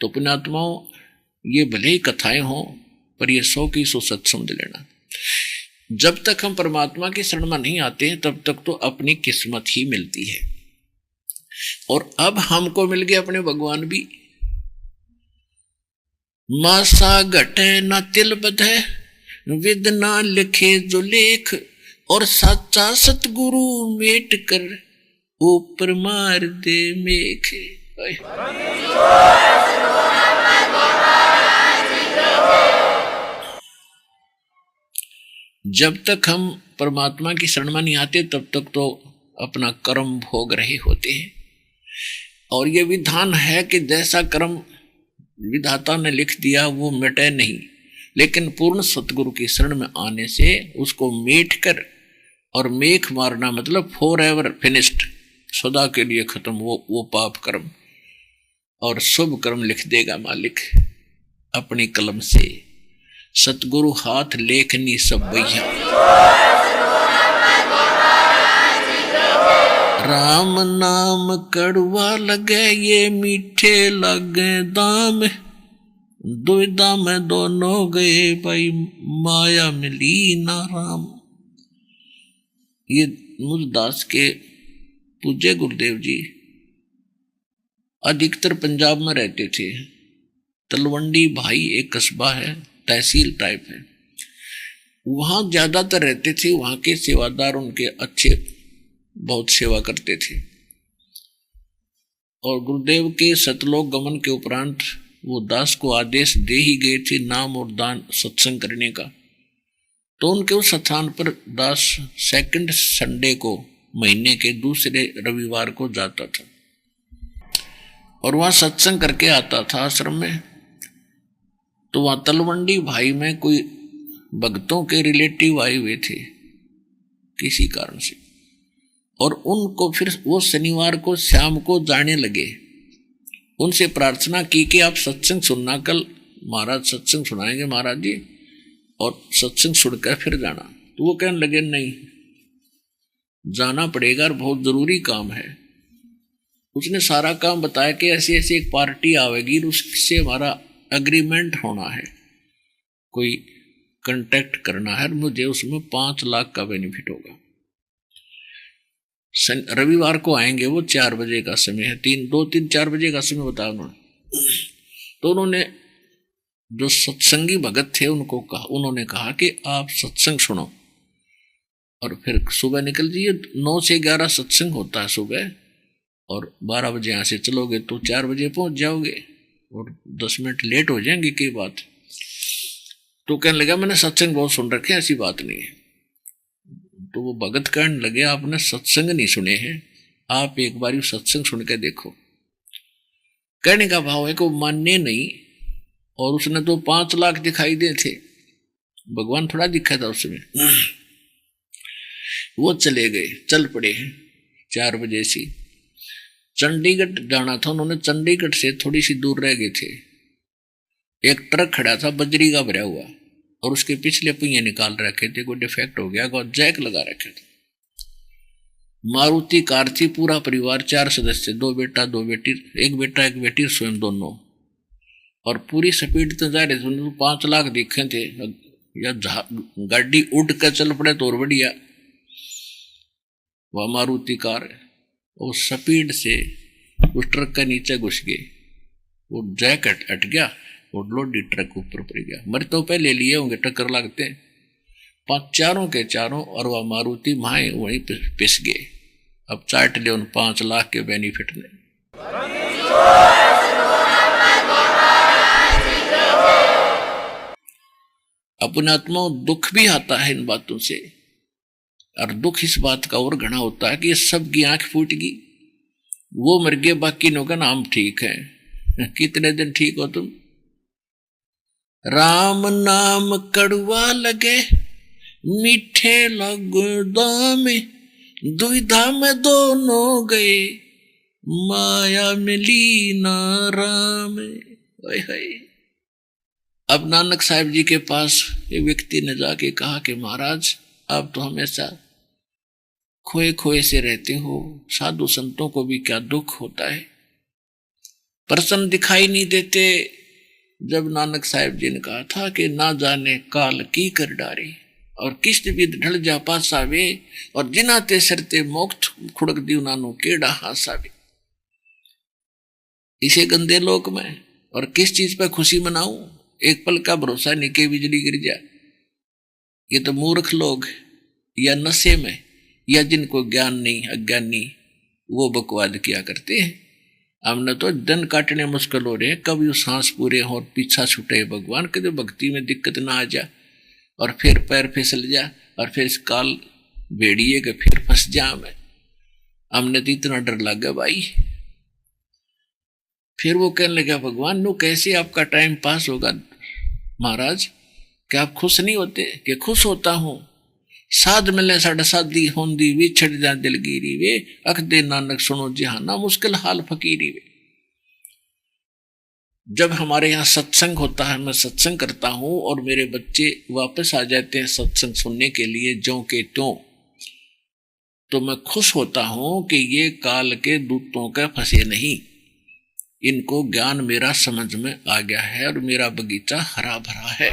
तो पुण्यात्माओं, ये भले ही कथाएं हों, पर ये 100 की 100 सच समझ लेना। जब तक हम परमात्मा की शरण में नहीं आते हैं तब तक तो अपनी किस्मत ही मिलती है। और अब हमको मिल गए अपने भगवान भी। मासा घटे न तिल बधे, विद ना लिखे जो लेख, और साचा सतगुरु मेट कर ऊपर मार दे मेख। जब तक हम परमात्मा की शरण में नहीं आते तब तक तो अपना कर्म भोग रहे होते हैं। और ये विधान है कि जैसा कर्म विधाता ने लिख दिया वो मिटे नहीं, लेकिन पूर्ण सतगुरु की शरण में आने से उसको मेट कर, और मेख मारना मतलब फॉर एवर फिनिश्ड, सदा के लिए खत्म वो पाप कर्म, और शुभ कर्म लिख देगा मालिक अपनी कलम से। सतगुरु हाथ लेखनी सब भैया, राम नाम कड़वा लगे ये मीठे लगे दाम, दुविधा में दोनों गए भाई माया मिली ना राम। ये मुरदास के पूज्य गुरुदेव जी अधिकतर पंजाब में रहते थे। तलवंडी भाई एक कस्बा है, तहसील टाइप है, वहां ज्यादातर रहते थे। वहां के सेवादार उनके अच्छे बहुत सेवा करते थे। और गुरुदेव के सतलोक गमन के उपरांत वो दास को आदेश दे ही गए थे नाम और दान सत्संग करने का। तो उनके उस स्थान पर दास सेकंड संडे को महीने के दूसरे रविवार को जाता था और वहां सत्संग करके आता था आश्रम में। तो वहां तलवंडी भाई में कोई भक्तों के रिलेटिव आए हुए थे किसी कारण से, और उनको फिर वो शनिवार को शाम को जाने लगे। उनसे प्रार्थना की कि आप सत्संग सुनना, कल महाराज सत्संग सुनाएंगे महाराज जी, और सत्संग सुनकर फिर जाना। तो वो कहने लगे नहीं, जाना पड़ेगा और बहुत जरूरी काम है। उसने सारा काम बताया कि ऐसी ऐसी एक पार्टी आवेगी, उससे हमारा एग्रीमेंट होना है, कोई कांटेक्ट करना है, मुझे उसमें 5 लाख का बेनिफिट होगा। रविवार को आएंगे, वो 4 बजे का समय है, 4 बजे का समय बताया उन्होंने। तो उन्होंने जो सत्संगी भगत थे उन्होंने कहा कि आप सत्संग सुनो और फिर सुबह निकल जाइए। 9 से 11 सत्संग होता है सुबह, और 12 बजे यहाँ से चलोगे तो 4 बजे पहुंच जाओगे, और 10 मिनट लेट हो जाएंगे की बात। तो कहने लगा मैंने सत्संग बहुत सुन रखे, ऐसी बात नहीं है। तो वो भगत कहने लगे आपने सत्संग नहीं सुने हैं, आप एक बार सत्संग सुन के देखो। कहने का भाव है कि वो मानने नहीं, और उसने तो 5 लाख दिखाई दे थे, भगवान थोड़ा दिखा था उसमें। वो चले गए, चल पड़े 4 बजे से। चंडीगढ़ जाना था उन्होंने, चंडीगढ़ से थोड़ी सी दूर रह गए थे। एक ट्रक खड़ा था बजरी का भरा हुआ, और उसके पिछले पहिए निकाल रखे थे, कोई डिफेक्ट हो गया, कोई जैक लगा रखे थे। मारुति कार थी, पूरा परिवार 4 सदस्य, 2 बेटा 2 बेटी, 1 बेटा 1 बेटी, स्वयं दोनों, और पूरी स्पीड तो जा रहे थे। 5 लाख दिखे थे, या गाड़ी उड़ कर चल पड़े तो और बढ़िया। वह मारुति कार वो स्पीड से उस ट्रक के नीचे घुस गए, वो जैक हट गया, वो लोडी ट्रक ऊपर पड़ गया। मर तो पहले लिए होंगे, टक्कर लगते 5 चारों के चारों, और वह मारुति माए वहीं पिस गए। अब चाट ले उन 5 लाख के बेनिफिट ने। अपने आत्मा दुख भी आता है इन बातों से, और दुख इस बात का और घना होता है कि सब की आंख फूट गई, वो मर गए, बाकी लोगों का नाम ठीक है। कितने दिन ठीक हो तुम? राम नाम कड़वा लगे मीठे लगे दाम, दुविधा में दोनों गए माया मिली ना राम। अब नानक साहिब जी के पास एक व्यक्ति ने जाके कहा कि महाराज आप तो हमेशा खोए खोए से रहते हो, साधु संतों को भी क्या दुख होता है। प्रसन्न दिखाई नहीं देते। जब नानक साहिब जी ने कहा था कि ना जाने काल की कर डारे और किस्त विद ढल जा पासावे और जिना ते सरते मोक्ष खुड़क दी नानो केड़ा हासावे। इसे गंदे लोक में और किस चीज पर खुशी मनाऊं, एक पल का भरोसा नहीं के बिजली गिर जाए। ये तो मूर्ख लोग या नशे में या जिनको ज्ञान नहीं, अज्ञानी, वो बकवाद किया करते हैं। हमने तो दिन काटने मुश्किल हो रहे हैं, कब यू सांस पूरे हो और पीछा छूटे भगवान के, जो भक्ति में दिक्कत ना आ जा और फिर पैर फिसल जा और फिर इस काल भेड़िए के फिर फंस जा। मैं हमने तो इतना डर लगा भाई। फिर वो कहने लगा भगवान नु कैसे आपका टाइम पास होगा महाराज, क्या आप खुश नहीं होते? कि खुश होता हूं, साध मिले साढ़े साधी होंदी विछड़ जा दिलगिरी वे, अख दे नानक सुनो जिहाना मुश्किल हाल फकीरी वे। जब हमारे यहाँ सत्संग होता है, मैं सत्संग करता हूं और मेरे बच्चे वापस आ जाते हैं सत्संग सुनने के लिए ज्यों के त्यों, तो मैं खुश होता हूं कि ये काल के दूतों के फंसे नहीं, इनको ज्ञान मेरा समझ में आ गया है और मेरा बगीचा हरा भरा है।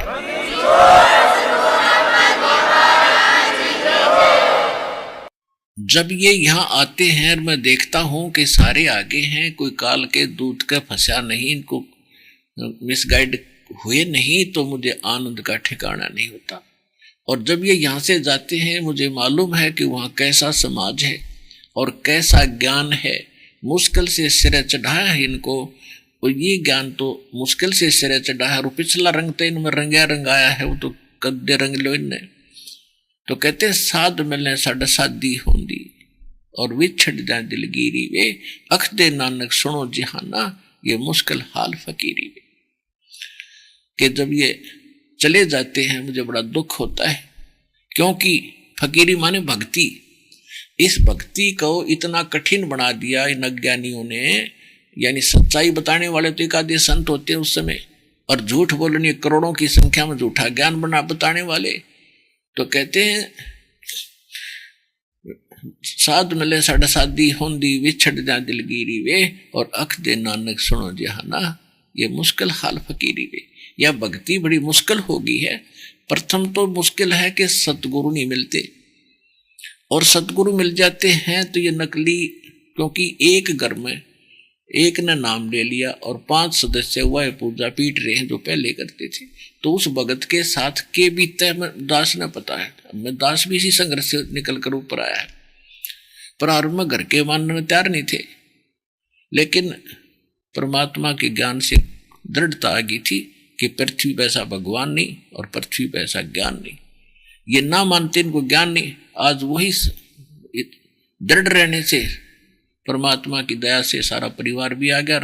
जब ये यहाँ आते हैं और मैं देखता हूं कि सारे आगे हैं, कोई काल के दूत का फंसा नहीं, इनको मिसगाइड हुए नहीं, तो मुझे आनंद का ठिकाना नहीं होता। और जब ये यहाँ से जाते हैं, मुझे मालूम है कि वहाँ कैसा समाज है और कैसा ज्ञान है, मुश्किल से सिरे चढ़ाया है इनको। और ये ज्ञान तो मुश्किल से सिरे चढ़ा है और पिछला रंग तो इनमें रंगया रंगाया है, वो तो कद्दे रंग लो इनने। तो कहते साध मिलने साढ़े साधी होंदी और विछड़ जाए दिलगिरी वे, अख दे नानक सुनो जिहाना ये मुश्किल हाल फकीरी वे। कि जब ये चले जाते हैं मुझे बड़ा दुख होता है, क्योंकि फकीरी माने भक्ति, इस भक्ति को इतना कठिन बना दिया इन अज्ञानियों ने। यानी सच्चाई बताने वाले तो एक आधे संत होते हैं उस समय, और झूठ बोलने करोड़ों की संख्या में झूठा ज्ञान बना बताने वाले। तो कहते हैं साध मिले साढ़े साधी होंदी विछड़ जा दिलगिरी वे, और अख दे नानक सुनो जिहाना ये मुश्किल हाल फकीरी वे। यह भक्ति बड़ी मुश्किल हो गई है। प्रथम तो मुश्किल है कि सतगुरु नहीं मिलते, और सतगुरु मिल जाते हैं तो ये नकली, क्योंकि एक घर में एक ने नाम ले लिया और 5 सदस्य वह पूजा पीट रहे हैं जो पहले करते थे, तो उस भगत के साथ के बीतता है दास ने पता है। मैं दास भी इसी संघर्ष से निकल कर ऊपर आया है। प्रारंभ में घर के मानने में तैयार नहीं थे, लेकिन परमात्मा के ज्ञान से दृढ़ता आ गई थी कि पृथ्वी पे ऐसा भगवान नहीं और पृथ्वी पे ऐसा ज्ञान नहीं। ये ना मानते, इनको ज्ञान नहीं। आज वही दृढ़ रहने से परमात्मा की दया से सारा परिवार भी आ गया,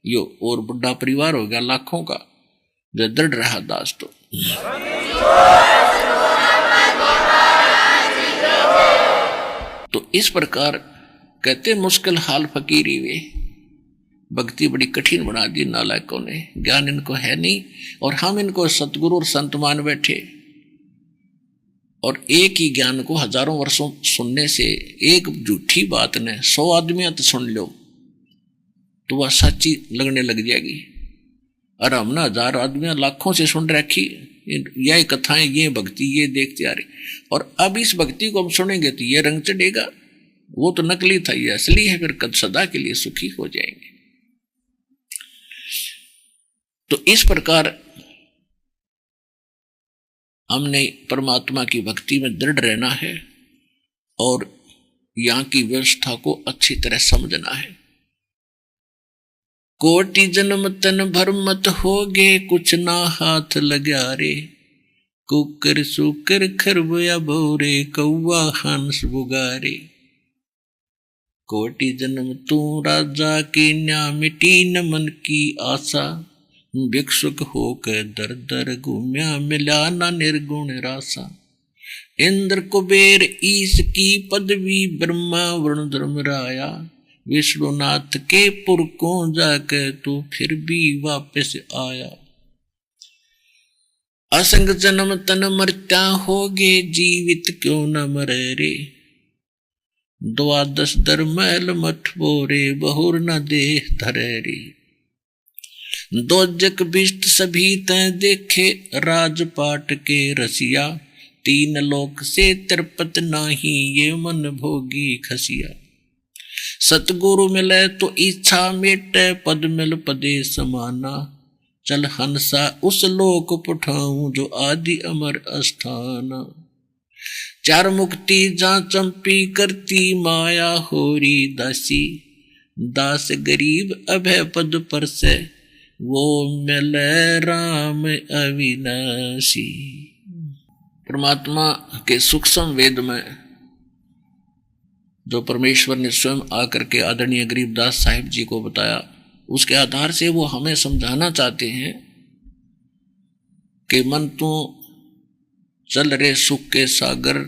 यो और बड़ा परिवार हो गया लाखों का, जो दृढ़ रहा दास। तो इस प्रकार कहते मुश्किल हाल फकीरी वे, भक्ति बड़ी कठिन बना दी नालायकों ने, ज्ञान इनको है नहीं और हम इनको सतगुरु और संत मान बैठे। और एक ही ज्ञान को हजारों वर्षों सुनने से एक झूठी बात ने 100 आदमी तो सुन लो तो वह सच्ची लगने लग जाएगी। और हमने 1000 आदमी लाखों से सुन रखी यह कथाएं, ये भक्ति, ये देखते आ रही, और अब इस भक्ति को हम सुनेंगे तो ये रंग चढ़ेगा, वो तो नकली था, ये असली है, फिर कद सदा के लिए सुखी हो जाएंगे। तो इस प्रकार हमने परमात्मा की भक्ति में दृढ़ रहना है और यहाँ की व्यवस्था को अच्छी तरह समझना है। कोटि जन्म तन भर मत होगे कुछ ना हाथ लगा रे, कुकर सुकर खरबया भोरे कौवा हंस बुगारे। कोटि जन्म तू राजा के न्या मिटी न मन की आशा, भिक्षुक होकर दर दर घूम्या मिला ना निर्गुण रासा। इंद्र कुबेर ईश की पदवी ब्रह्मा वरुण धर्मराया, विष्णुनाथ के पुर को जाकर तू फिर भी वापस आया। असंग जन्म तन मरता होगे जीवित क्यों न मरे रे, 12 दर महल मठ बोरे बहुर न देह धरे रे। दोजक बिष्ट सभी तय देखे, राजपाट के रसिया, तीन लोक से तिरपत नाही, ये मन भोगी खसिया। सतगुरु मिले तो इच्छा मेटे, पद मिल पदे समाना, चल हंसा उस लोक पठाऊं, जो आदि अमर अस्थाना। चार मुक्ति जा चंपी करती, माया होरी दासी, दास गरीब अभय पद पर से, वो मिले राम अविनाशी। परमात्मा के सूक्ष्म वेद में जो परमेश्वर ने स्वयं आकर के आदरणीय गरीबदास साहिब जी को बताया, उसके आधार से वो हमें समझाना चाहते हैं कि मन तू चल रे सुख के सागर,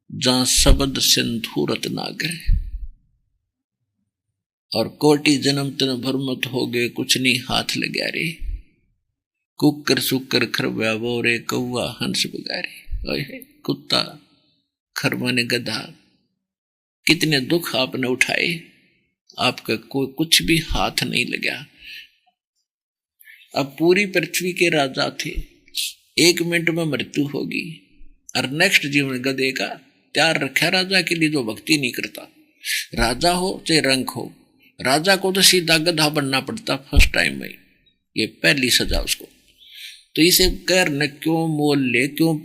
जहां शब्द सिंधु रत्नागर, और कोटि जन्म तन भरमत हो गए, कुछ नहीं हाथ लग्या रे, कुकर सुकर खरब्या बोरे, कौआ हंस बगारे। कुत्ता खरबन गधा, कितने दुख आपने उठाए, आपका कोई कुछ भी हाथ नहीं लगा। अब पूरी पृथ्वी के राजा थे, 1 मिनट में मृत्यु होगी, और नेक्स्ट जीवन गधे का तैयार रखा राजा के लिए जो भक्ति नहीं करता। राजा हो चाहे रंक हो, राजा को तो सीधा गधा बनना पड़ता फर्स्ट टाइम में, ये पहली सजा उसको। तो इसे कर न क्यों मोल ले, क्यों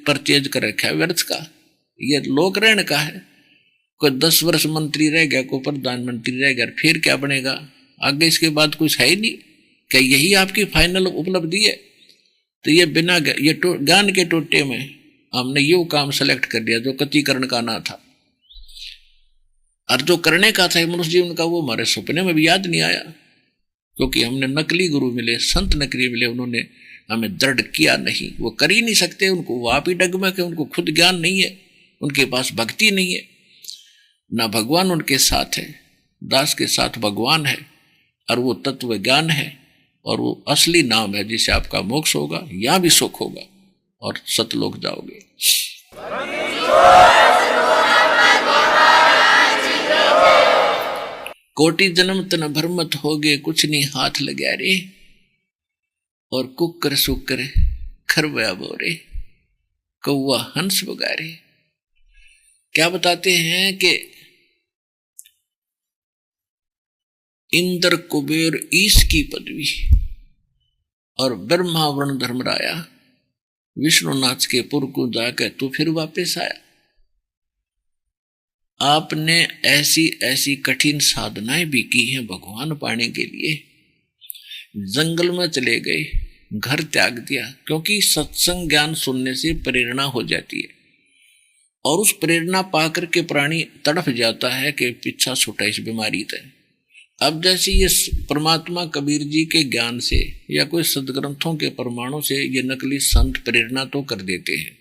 परचेज कर रखा है व्यर्थ का, ये लोक ऋण का है। कोई 10 वर्ष मंत्री रह गया, कोई प्रधानमंत्री रह गया, फिर क्या बनेगा आगे, इसके बाद कुछ है ही नहीं। क्या यही आपकी फाइनल उपलब्धि है? तो ये बिना ये ज्ञान के टोटे में हमने ये काम सेलेक्ट कर लिया जो कतिकरण का ना था, और जो करने का था मनुष्य जीवन का, वो हमारे सपने में भी याद नहीं आया, क्योंकि हमने नकली गुरु मिले, संत नकली मिले, उन्होंने हमें दृढ़ किया नहीं। वो कर ही नहीं सकते, उनको वो आप ही डगमग है, उनको खुद ज्ञान नहीं है, उनके पास भक्ति नहीं है, ना भगवान उनके साथ है। दास के साथ भगवान है, और वो तत्व ज्ञान है, और वो असली नाम है जिससे आपका मोक्ष होगा, यहां भी सुख होगा और सतलोक जाओगे। कोटि जन्म तन भरमत हो गए, कुछ नहीं हाथ लग्या रे, और कुकर सुकर खरब्या बोरे, कौआ हंस बगारे। क्या बताते हैं कि इंद्र कुबेर ईश की पदवी, और ब्रह्मा वर्ण धर्मराया विष्णुनाथ के पुर को जाकर तो फिर वापस आया। आपने ऐसी ऐसी कठिन साधनाएं भी की हैं भगवान पाने के लिए। जंगल में चले गए, घर त्याग दिया, क्योंकि सत्संग ज्ञान सुनने से प्रेरणा हो जाती है, और उस प्रेरणा पाकर के प्राणी तड़फ जाता है कि पीछा छूटा इस बीमारी से। अब जैसे ये परमात्मा कबीर जी के ज्ञान से या कोई सदग्रंथों के प्रमाणों से ये नकली संत प्रेरणा तो कर देते हैं,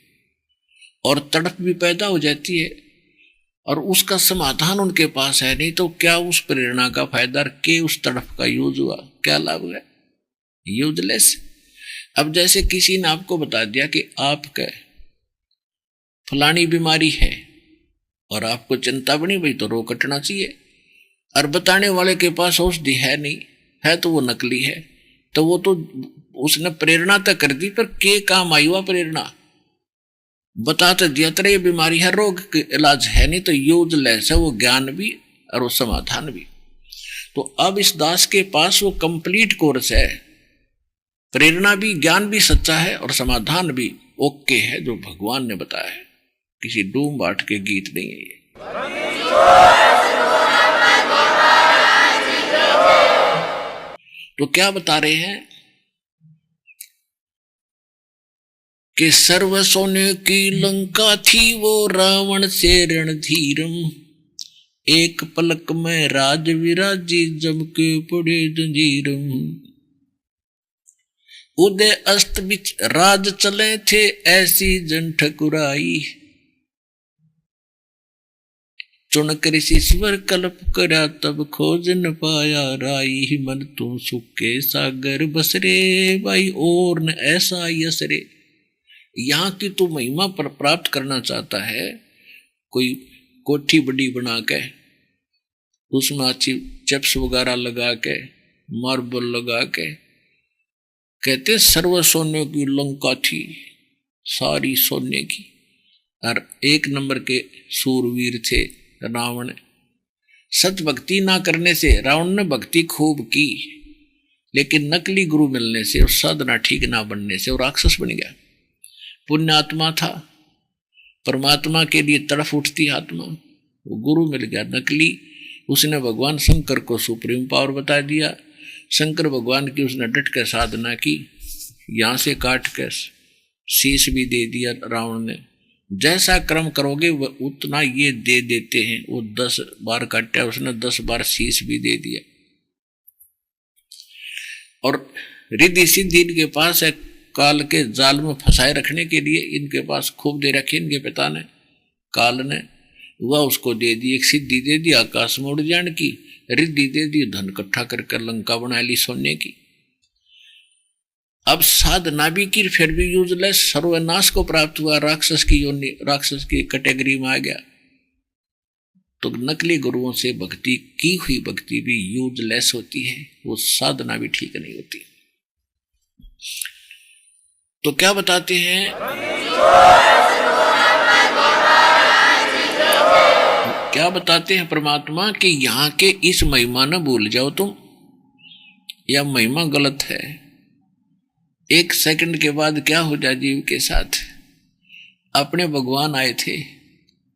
और तड़प भी पैदा हो जाती है, और उसका समाधान उनके पास है नहीं, तो क्या उस प्रेरणा का फायदा के उस तड़प का यूज हुआ, क्या लाभ है? यूजलेस। अब जैसे किसी ने आपको बता दिया कि आपका फलानी बीमारी है, और आपको चिंता बनी भाई तो रो कटना चाहिए, और बताने वाले के पास औषधि है नहीं है, तो वो नकली है, तो वो तो उसने प्रेरणा तक कर दी, पर के काम आई हुआ प्रेरणा? बता तो दिया तेरे ये बीमारी है, रोग के इलाज है नहीं, तो यूजलेस है वो ज्ञान भी और वो समाधान भी। तो अब इस दास के पास वो कंप्लीट कोर्स है, प्रेरणा भी, ज्ञान भी सच्चा है, और समाधान भी ओके है, जो भगवान ने बताया है, किसी डूम बाट के गीत नहीं है ये। तो क्या बता रहे हैं कि सर्व सोने की लंका थी, वो रावण से रणधीरम, एक पलक में राज विराजी, जम के पड़े जंजीरम। उदय अस्त बिच राज चले थे, ऐसी जन ठकुराई, चुन कर ईश्वर कल्प करा, तब खोज न पाया राई। मन तू सुख के सागर बसरे, भाई और न ऐसा यसरे। यहाँ की तू महिमा पर प्राप्त करना चाहता है, कोई कोठी बड़ी बना के उसमें अच्छी चिप्स वगैरह लगा के मार्बल लगा के। कहते सर्व सोने की लंका थी, सारी सोने की, और एक नंबर के सूरवीर थे रावण। सत भक्ति ना करने से रावण ने भक्ति खूब की, लेकिन नकली गुरु मिलने से और साधना ठीक ना बनने से वो राक्षस बन गया। पुण्य आत्मा था, परमात्मा के लिए तड़फ उठती आत्मा, वो गुरु मिल गया नकली। उसने भगवान शंकर को सुप्रीम पावर बता दिया। शंकर भगवान की उसने डट कर साधना की, यहां से काट कर शीश भी दे दिया रावण ने। जैसा कर्म करोगे वह उतना ये दे देते हैं। वो 10 बार काटा, उसने 10 बार शीश भी दे दिया। और रिद्धि सिद्धि इनके पास है, काल के जाल में फंसाए रखने के लिए इनके पास खूब दे रखी इनके पिता ने, काल ने। वह उसको दे दी, एक सिद्धि दे दी आकाश में उड़ जाने की, रिद्धि दे दी धन इकट्ठा कर लंका बना ली सोने की। अब साधना भी की फिर भी यूजलेस, सर्वनाश को प्राप्त हुआ, राक्षस की योनि, राक्षस की कैटेगरी में आ गया। तो नकली गुरुओं से भक्ति की हुई भक्ति भी यूजलेस होती है, वो साधना भी ठीक नहीं होती। तो क्या बताते हैं, क्या बताते हैं परमात्मा कि यहां के इस महिमा न भूल जाओ तुम, यह महिमा गलत है। 1 सेकंड के बाद क्या हो जाए जीव के साथ। अपने भगवान आए थे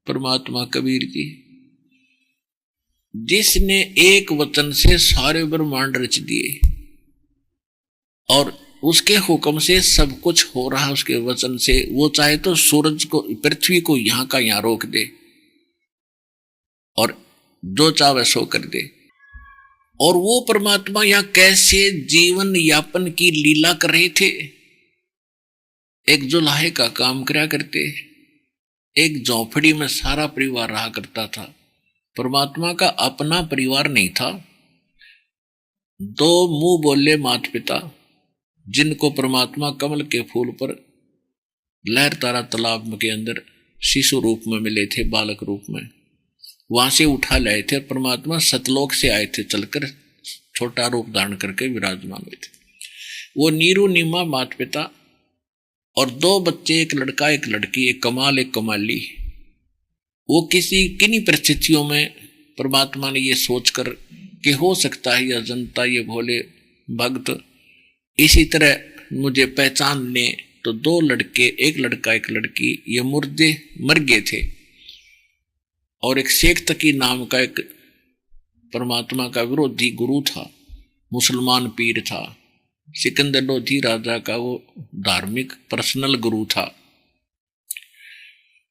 परमात्मा कबीर जी, जिसने एक वचन से सारे ब्रह्मांड रच दिए, और उसके हुक्म से सब कुछ हो रहा है। उसके वचन से वो चाहे तो सूरज को, पृथ्वी को यहां का यहां रोक दे और जो चाहे सो कर दे। और वो परमात्मा यहां कैसे जीवन यापन की लीला कर रहे थे। एक जुलाहे का काम करा करते, एक झोपड़ी में सारा परिवार रहा करता था। परमात्मा का अपना परिवार नहीं था। 2 मुंह बोले माता पिता, जिनको परमात्मा कमल के फूल पर लहर तारा तालाब के अंदर शिशु रूप में मिले थे, बालक रूप में, वहां से उठा लाए थे। परमात्मा सतलोक से आए थे, चलकर छोटा रूप धारण करके विराजमान हुए थे। वो नीरू नीमा माता पिता और 2 बच्चे, एक लड़का एक लड़की, एक कमाल एक कमाली। वो किन्हीं परिस्थितियों में परमात्मा ने ये सोचकर कि हो सकता है यह जनता, ये भोले भक्त इसी तरह मुझे पहचान ले, तो 2 लड़के, एक लड़का एक लड़की, ये मुर्दे मर गए थे। और एक शेख तकी नाम का एक परमात्मा का विरोधी गुरु था, मुसलमान पीर था, सिकंदर लोधी राजा का वो धार्मिक पर्सनल गुरु था।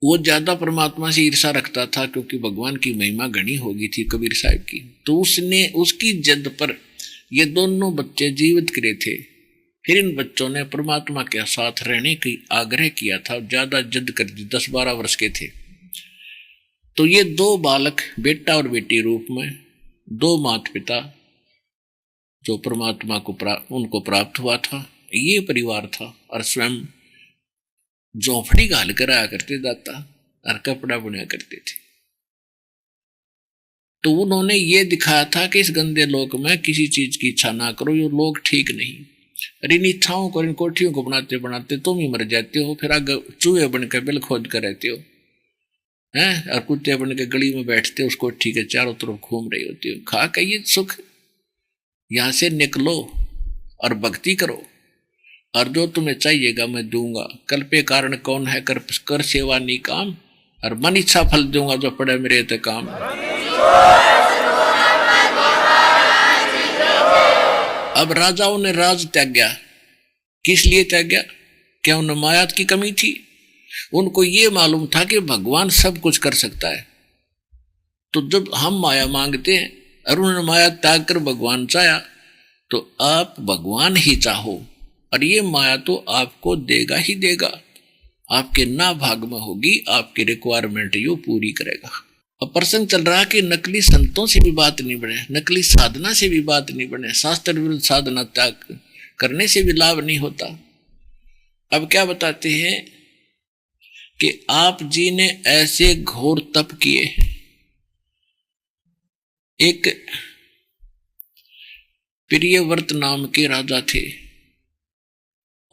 वो ज्यादा परमात्मा से ईर्षा रखता था, क्योंकि भगवान की महिमा घनी होगी थी कबीर साहब की। तो उसने उसकी जिद पर ये दोनों बच्चे जीवित करे थे। फिर इन बच्चों ने परमात्मा के साथ रहने की आग्रह किया था, ज्यादा जिद कर दी, 10-12 वर्ष के थे। तो ये 2 बालक, बेटा और बेटी रूप में 2 माता पिता जो परमात्मा को उनको प्राप्त हुआ था, ये परिवार था। और स्वयं झोपड़ी घाल कर आया करते दाता, और कपड़ा बुना करते थे। तो उन्होंने ये दिखाया था कि इस गंदे लोक में किसी चीज की इच्छा ना करो, ये लोग ठीक नहीं। और इन इच्छाओं को, इन कोठियों को बनाते बनाते तुम ही मर जाते हो, फिर आगे चूहे बनकर बिल खोद कर रहते हो हैं, और कुत्ते बन के गली में बैठते हो, उसको ठीक है चारों तरफ घूम रही होती हो। खा कहिए सुख, यहां से निकलो और भक्ति करो, और जो तुम्हें चाहिएगा मैं दूंगा। कल पे कारण कौन है, कर सेवा नहीं काम, और मन इच्छा फल दूंगा जो पड़े मेरे ते काम। अब राजाओं ने राज त्याग्या, किस लिए त्याग्या? क्या उन्हें माया की कमी थी? उनको ये मालूम था कि भगवान सब कुछ कर सकता है। तो जब हम माया मांगते हैं और उन्होंने माया त्याग कर भगवान चाहा, तो आप भगवान ही चाहो, और ये माया तो आपको देगा ही देगा, आपके ना भाग में होगी, आपकी रिक्वायरमेंट यो पूरी करेगा। अब प्रसंग चल रहा कि नकली संतों से भी बात नहीं बने, नकली साधना से भी बात नहीं बने, शास्त्र विरुद्ध साधना त्याग करने से भी लाभ नहीं होता। अब क्या बताते हैं कि आप जी ने ऐसे घोर तप किए। एक प्रियव्रत नाम के राजा थे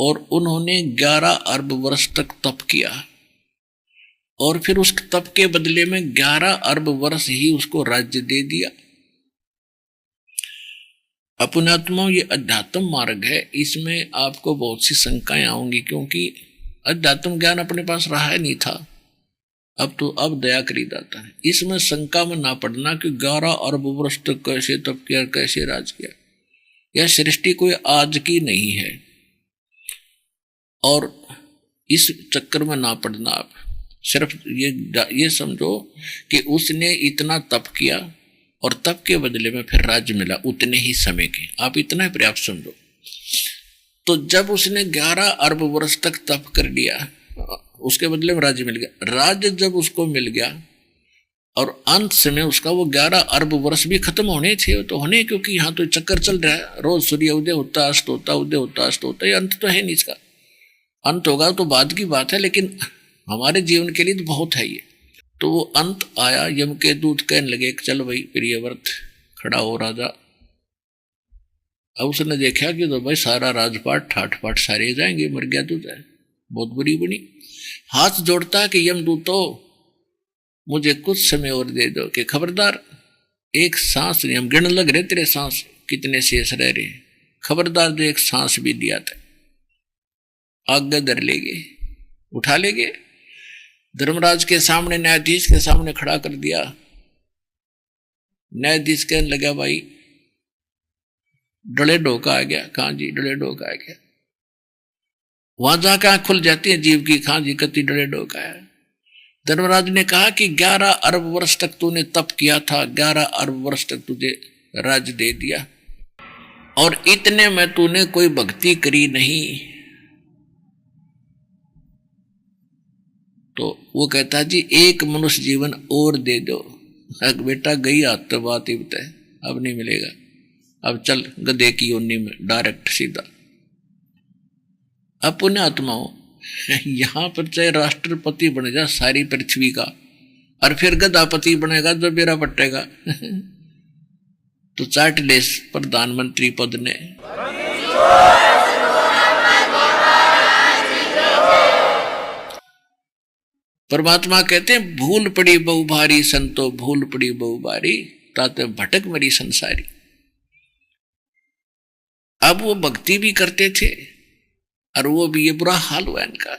और उन्होंने 11 अरब वर्ष तक तप किया और फिर उस तप के बदले में 11 अरब वर्ष ही उसको राज्य दे दिया। अपनात्मा ये अध्यात्म मार्ग है, इसमें आपको बहुत सी शंकाएं आऊंगी क्योंकि अध्यात्म ज्ञान अपने पास रहा नहीं था, अब दया करी जाता है। इसमें शंका में ना पड़ना कि 11 अरब वर्ष तक कैसे तप किया, कैसे राज किया। यह सृष्टि कोई आज की नहीं है और इस चक्कर में ना पड़ना। आप सिर्फ ये समझो कि उसने इतना तप किया और तप के बदले में फिर राज्य मिला उतने ही समय के, आप इतना ही पर्याप्त समझो। तो जब उसने 11 अरब वर्ष तक तप कर लिया, उसके बदले में राज्य मिल गया। राज्य जब उसको मिल गया और अंत समय उसका वो 11 अरब वर्ष भी खत्म होने थे, तो होने क्योंकि यहाँ तो चक्कर चल रहा है, रोज सूर्य उदय होता अस्त होता, उदय होता अस्त होता, ये अंत तो है नहीं इसका। अंत होगा तो बाद की बात है, लेकिन हमारे जीवन के लिए तो बहुत है ये। तो वो अंत आया, यम के दूत कहने लगे चल भाई प्रियव्रत खड़ा हो राजा। अब उसने देखा कि तो भाई सारा राजपाट ठाठ पाठ सारे जाएंगे, मर गया तो जाए, बहुत बुरी बनी। हाथ जोड़ता कि यमदूतो मुझे कुछ समय और दे दो, कि खबरदार एक सांस नहीं, हम गिनने लग रहे तेरे सांस कितने शेष रह रहे, खबरदार जो एक सांस भी दिया था आगे धर लेगे, उठा लेगे। धर्मराज के सामने, न्यायाधीश के सामने खड़ा कर दिया। न्यायाधीश कहने लगा भाई डले डोका आ गया। कहां जी डले डोका आ गया। वहां जाकर आंख खुल जाती है जीव की, कहां जी कति डले डोका है। धर्मराज ने कहा कि 11 अरब वर्ष तक तूने तप किया था, 11 अरब वर्ष तक तुझे राज्य दे दिया और इतने में तूने कोई भक्ति करी नहीं। तो वो कहता जी एक मनुष्य जीवन और दे दो। बेटा गई हाथ तो बात ही बताए, अब नहीं मिलेगा, अब चल गधे की योनि में डायरेक्ट सीधा। अब पुण्य आत्माओं यहां पर चाहे राष्ट्रपति बन जा सारी पृथ्वी का और फिर गधापति बनेगा जो बेरा पटेगा तो चाट ले प्रधानमंत्री पद ने। परमात्मा कहते हैं भूल पड़ी बहु भारी संतो, भूल पड़ी बहु भारी ताते भटक मरी संसारी। अब वो भक्ति भी करते थे और वो भी ये बुरा हाल हुआ इनका।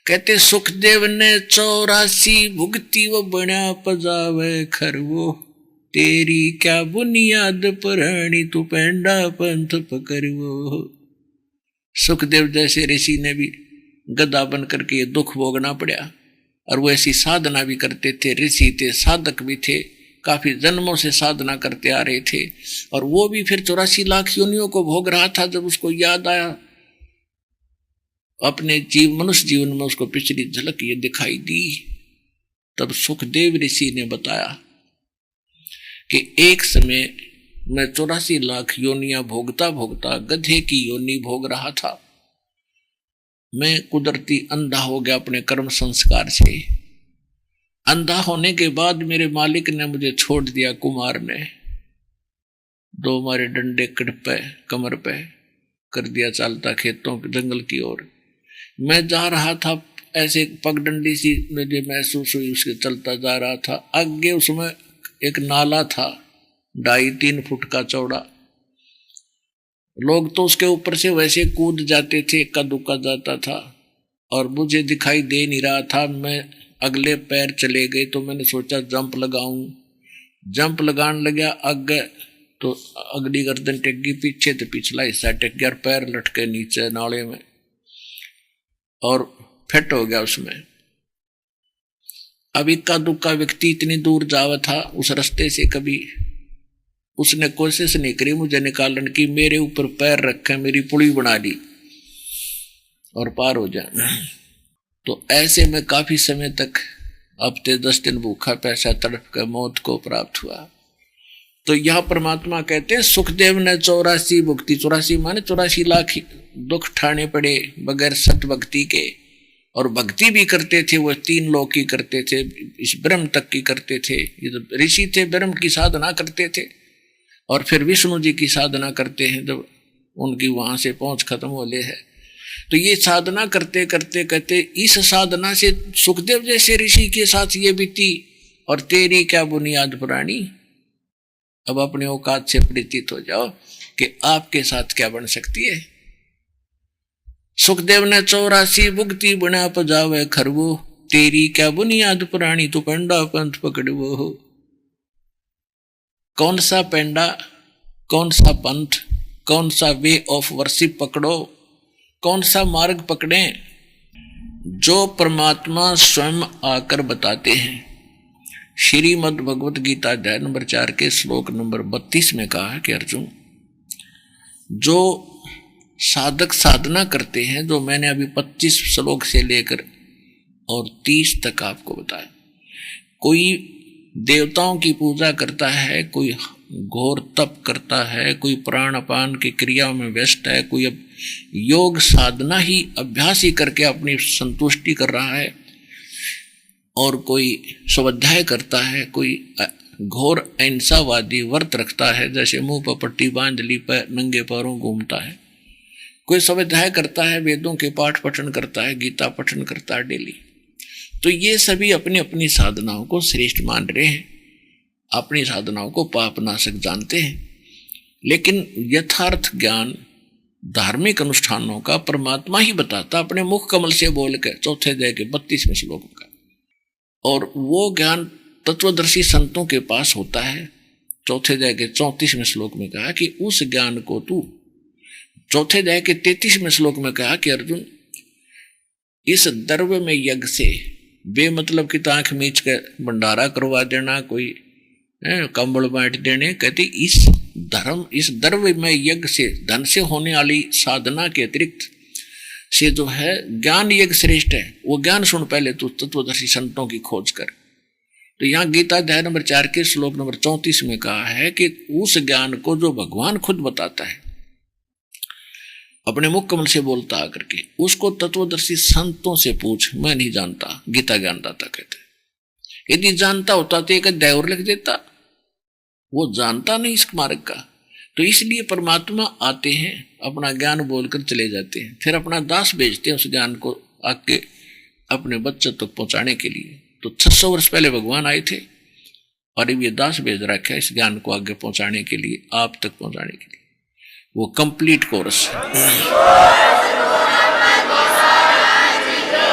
कहते सुखदेव ने 84 भुगती वो बना पजावे खरवो, तेरी क्या बुनियाद पुरानी तू पेंडा पंथ पकड़वो। सुखदेव जैसे ऋषि ने भी गधा बन करके ये दुख भोगना पड़ा और वो ऐसी साधना भी करते थे, ऋषि थे, साधक भी थे, काफी जन्मों से साधना करते आ रहे थे और वो भी फिर 84 लाख योनियों को भोग रहा था। जब उसको याद आया अपने मनुष्य जीवन में उसको पिछली झलक ये दिखाई दी, तब सुखदेव ऋषि ने बताया कि एक समय मैं 84 लाख योनियां भोगता भोगता गधे की योनि भोग रहा था। मैं कुदरती अंधा हो गया अपने कर्म संस्कार से। अंधा होने के बाद मेरे मालिक ने मुझे छोड़ दिया, कुमार ने 2 हमारे डंडे कड़ पे कमर पे कर दिया, चालता खेतों के जंगल की ओर। मैं जा रहा था, ऐसे पगडंडी सी मुझे महसूस हुई, उसके चलता जा रहा था। आगे उसमें एक नाला था 2.5-3 फुट का चौड़ा। लोग तो उसके ऊपर से वैसे कूद जाते थे, इक्का दुक्का जाता था और मुझे दिखाई दे नहीं रहा था। मैं अगले पैर चले गए तो मैंने सोचा जंप लगाऊं, जंप लगाने लगा आगे तो अगली गर्दन टेक गई, पीछे तो पिछला हिस्सा टेक गया और पैर लटके नीचे नाले में और फिट हो गया उसमें। अब इक्का दुक्का व्यक्ति इतनी दूर जावा था उस रास्ते से, कभी उसने कोशिश नहीं करी मुझे निकालने की। मेरे ऊपर पैर रखे, मेरी पुली बना ली और पार हो जाए। तो ऐसे में काफी समय तक हफ्ते 10 दिन भूखा प्यासा तड़प कर मौत को प्राप्त हुआ। तो यह परमात्मा कहते हैं सुखदेव ने 84 भुक्ति, 84 माने 84 लाख दुख ठाने पड़े बगैर सत भक्ति के। और भक्ति भी करते थे वो 3 लोक की करते थे, इस ब्रह्म तक की करते थे। ये तो ऋषि थे, ब्रह्म की साधना करते थे। और फिर विष्णु जी की साधना करते हैं जब उनकी वहां से पहुंच खत्म हो ले है। तो ये साधना करते करते करते इस साधना से सुखदेव जैसे ऋषि के साथ ये बीती, और तेरी क्या बुनियाद पुरानी। अब अपने औकात से परिचित हो जाओ कि आपके साथ क्या बन सकती है। सुखदेव ने 84 भुगती बना पजावे खरवो, तेरी क्या बुनियाद पुरानी, तो पेंडा पंथ पकड़वो हो। कौन सा पेंडा, कौन सा पंथ, कौन सा वे ऑफ वर्शिप पकड़ो, कौन सा मार्ग पकड़े, जो परमात्मा स्वयं आकर बताते हैं। श्रीमद् भगवत गीता अध्याय नंबर 4 के श्लोक नंबर 32 में कहा है कि अर्जुन, जो साधक साधना करते हैं, जो मैंने अभी 25 श्लोक से लेकर और 30 तक आपको बताया, कोई देवताओं की पूजा करता है, कोई घोर तप करता है, कोई प्राण अपान की क्रियाओं में व्यस्त है, कोई अब योग साधना ही अभ्यास ही करके अपनी संतुष्टि कर रहा है, और कोई स्वाध्याय करता है, कोई घोर अहिंसावादी व्रत रखता है, जैसे मुंह पर पट्टी बांध ली पर नंगे पैरों घूमता है, कोई स्वाध्याय करता है, वेदों के पाठ पठन करता है, गीता पठन करता है डेली। तो ये सभी अपनी अपनी साधनाओं को श्रेष्ठ मान रहे हैं, अपनी साधनाओं को पापनाशक जानते हैं, लेकिन यथार्थ ज्ञान धार्मिक अनुष्ठानों का परमात्मा ही बताता अपने मुख कमल से बोल के 4 अध्याय के 32वें श्लोक का। और वो ज्ञान तत्वदर्शी संतों के पास होता है। 4 अध्याय के 34वें श्लोक में कहा कि उस ज्ञान को तू, 4 अध्याय के 33वें श्लोक में कहा कि अर्जुन, इस द्रव्य में यज्ञ से, बे मतलब कि आंख मीच के भंडारा करवा देना, कोई कंबल बांट देने, कहते इस द्रव्य में यज्ञ से, धन से होने वाली साधना के अतिरिक्त से जो है ज्ञान यज्ञ श्रेष्ठ है। वो ज्ञान सुन पहले तू तत्वदर्शी संतों की खोज कर। तो यहाँ गीता अध्याय नंबर 4 के श्लोक नंबर 34 में कहा है कि उस ज्ञान को जो भगवान खुद बताता है, अपने मुख कमल से बोलता आकर के, उसको तत्वदर्शी संतों से पूछ, मैं नहीं जानता, गीता ज्ञानदाता कहते हैं। यदि जानता होता तो एक अध्याय और लिख देता, वो जानता नहीं इस मार्ग का। तो इसलिए परमात्मा आते हैं, अपना ज्ञान बोलकर चले जाते हैं, फिर अपना दास भेजते हैं उस ज्ञान को आके अपने बच्चों तक पहुंचाने के लिए। तो 600 वर्ष पहले भगवान आए थे, और अब ये दास भेज रखा है इस ज्ञान को आगे पहुंचाने के लिए, आप तक पहुंचाने के लिए। वो कंप्लीट कोर्स है।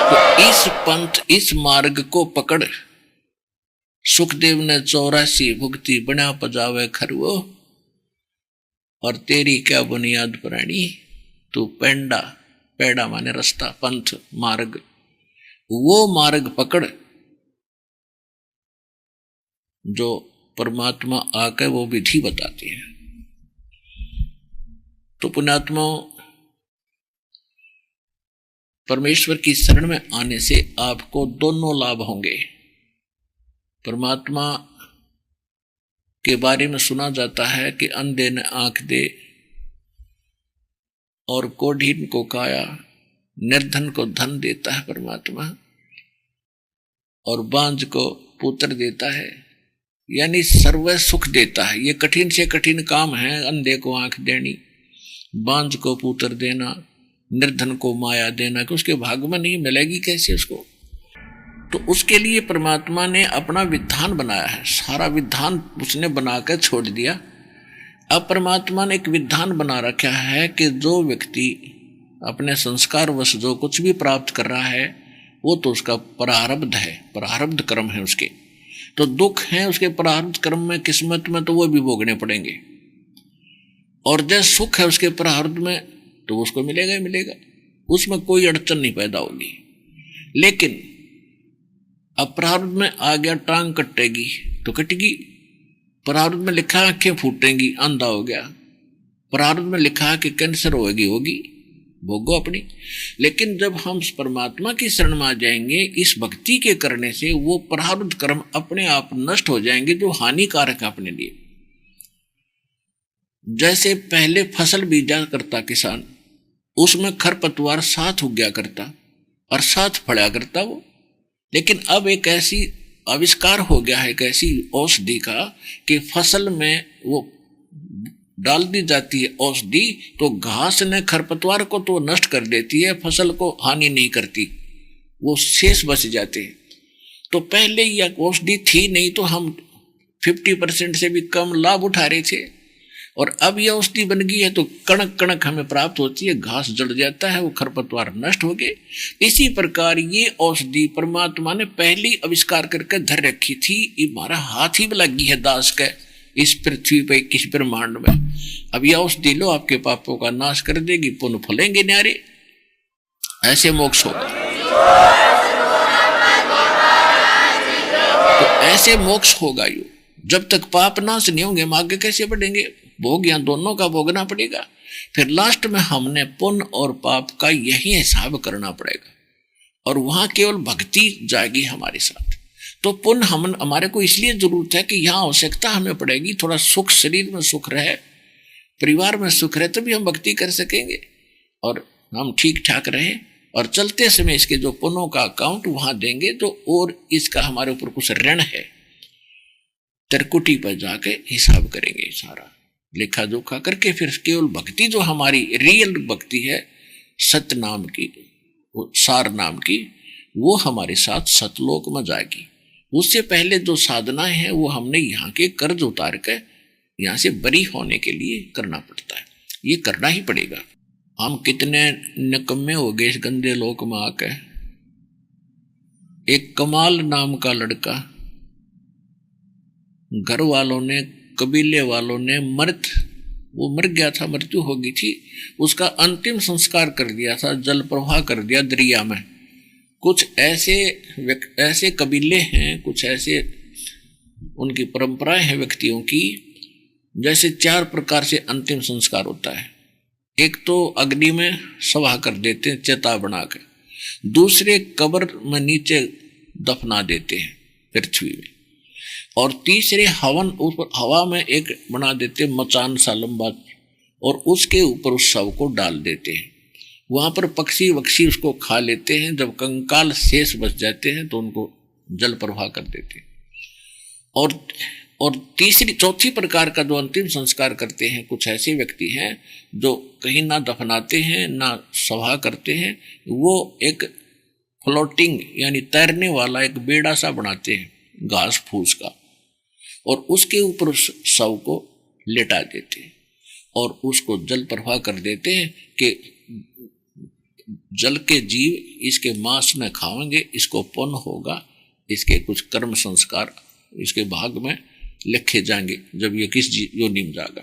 तो इस पंथ, इस मार्ग को पकड़ सुखदेव ने 84 भुगती बना पजावे खरवो, और तेरी क्या बुनियाद पुरानी, तू पेंडा, पेड़ा माने रास्ता, पंथ मार्ग, वो मार्ग पकड़ जो परमात्मा आकर वो विधि बताते हैं। तो पुण्यात्मा, परमेश्वर की शरण में आने से आपको दोनों लाभ होंगे। परमात्मा के बारे में सुना जाता है कि अंधे ने आंख दे, और कोढ़ीन को काया, निर्धन को धन देता है परमात्मा, और बांझ को पुत्र देता है, यानी सर्व सुख देता है। ये कठिन से कठिन काम है, अंधे को आंख देनी, बांझ को पुत्र देना, निर्धन को माया देना, कि उसके भाग में नहीं मिलेगी कैसे उसको। तो उसके लिए परमात्मा ने अपना विधान बनाया है, सारा विधान उसने बनाकर छोड़ दिया। अब परमात्मा ने एक विधान बना रखा है कि जो व्यक्ति अपने संस्कार वश जो कुछ भी प्राप्त कर रहा है, वो तो उसका प्रारब्ध है, प्रारब्ध कर्म है उसके। तो दुख है उसके प्रारब्ध कर्म में, किस्मत में, तो वो भी भोगने पड़ेंगे। और जैसे सुख है उसके प्रारब्ध में, तो उसको मिलेगा ही मिलेगा, उसमें कोई अड़चन नहीं पैदा होगी। लेकिन अब प्रारब्ध में आ गया टांग कटेगी तो कटेगी, प्रारब्ध में लिखा आंखें फूटेंगी, अंधा हो गया, प्रारब्ध में लिखा कि कैंसर होगी, होगी, भोगो अपनी। लेकिन जब हम परमात्मा की शरण में आ जाएंगे, इस भक्ति के करने से वो प्रारब्ध कर्म अपने आप नष्ट हो जाएंगे जो हानिकारक है अपने लिए। जैसे पहले फसल बीजा करता किसान, उसमें खरपतवार साथ उग गया करता और साथ फड़ा करता वो। लेकिन अब एक ऐसी आविष्कार हो गया है, एक ऐसी औषधि का कि फसल में वो डाल दी जाती है औषधि, तो घास ने खरपतवार को तो नष्ट कर देती है, फसल को हानि नहीं करती, वो शेष बच जाते हैं। तो पहले यह औषधि थी नहीं तो हम 50% से भी कम लाभ उठा रहे थे, और अब यह औषधि बन गई है तो कणक कणक हमें प्राप्त होती है, घास जड़ जाता है, वो खरपतवार नष्ट हो गए। इसी प्रकार ये औषधि परमात्मा ने पहली आविष्कार करके धर रखी थी। ये हमारा हाथ ही लगी है दास का इस पृथ्वी पे, किस ब्रह्मांड में। अब यह औषधि लो, आपके पापों का नाश कर देगी, पुण्य फलेंगे न्यारे, ऐसे मोक्ष होगा। तो ऐसे मोक्ष होगा। यू जब तक पाप नाश नहीं होंगे हम आगे कैसे बढ़ेंगे? भोग यहाँ दोनों का भोगना पड़ेगा। फिर लास्ट में हमने पुण्य और पाप का यही हिसाब करना पड़ेगा, और वहां केवल भक्ति जाएगी हमारे साथ। तो पुण्य हमारे को इसलिए जरूरत है कि यहाँ आवश्यकता हमें पड़ेगी, थोड़ा सुख, शरीर में सुख रहे, परिवार में सुख रहे, तभी हम भक्ति कर सकेंगे और हम ठीक ठाक रहे। और चलते समय इसके जो पुण्यों का अकाउंट वहां देंगे, तो और इसका हमारे ऊपर कुछ ऋण है, त्रिकुटी पर जाके हिसाब करेंगे, सारा लेखा जोखा करके फिर केवल भक्ति जो हमारी रियल भक्ति है, सत्य नाम की, सार नाम की, वो हमारे साथ सतलोक में जाएगी। उससे पहले जो साधनाएं हैं वो हमने यहाँ के कर्ज उतार कर यहाँ से बरी होने के लिए करना पड़ता है, ये करना ही पड़ेगा। हम कितने निकम्मे हो गए इस गंदे लोक में आकर। एक कमाल नाम का लड़का, घर वालों ने, कबीले वालों ने वो मर गया था, मृत्यु हो गई थी, उसका अंतिम संस्कार कर दिया था, जल प्रवाह कर दिया दरिया में। कुछ ऐसे कबीले हैं, कुछ ऐसे उनकी परंपराएं हैं व्यक्तियों की, जैसे 4 प्रकार से अंतिम संस्कार होता है। एक तो अग्नि में सवाह कर देते हैं चिता बना के, दूसरे कब्र में नीचे दफना देते हैं पृथ्वी में, और तीसरे हवन ऊपर हवा में एक बना देते मचान सा लंबा, और उसके ऊपर उस शव को डाल देते हैं। वहां पर पक्षी वक्षी उसको खा लेते हैं, जब कंकाल शेष बच जाते हैं तो उनको जल प्रवाह कर देते हैं। और चौथी प्रकार का जो अंतिम संस्कार करते हैं, कुछ ऐसे व्यक्ति हैं जो कहीं ना दफनाते हैं ना सभा करते हैं, वो एक फ्लोटिंग यानी तैरने वाला एक बेड़ा सा बनाते हैं घास फूस का, और उसके ऊपर शव को लेटा देते हैं और उसको जल प्रवाह कर देते हैं कि जल के जीव इसके मांस न खाएंगे, इसको पुण्य होगा, इसके कुछ कर्म संस्कार इसके भाग में लिखे जाएंगे जब ये किस योनि में जाएगा।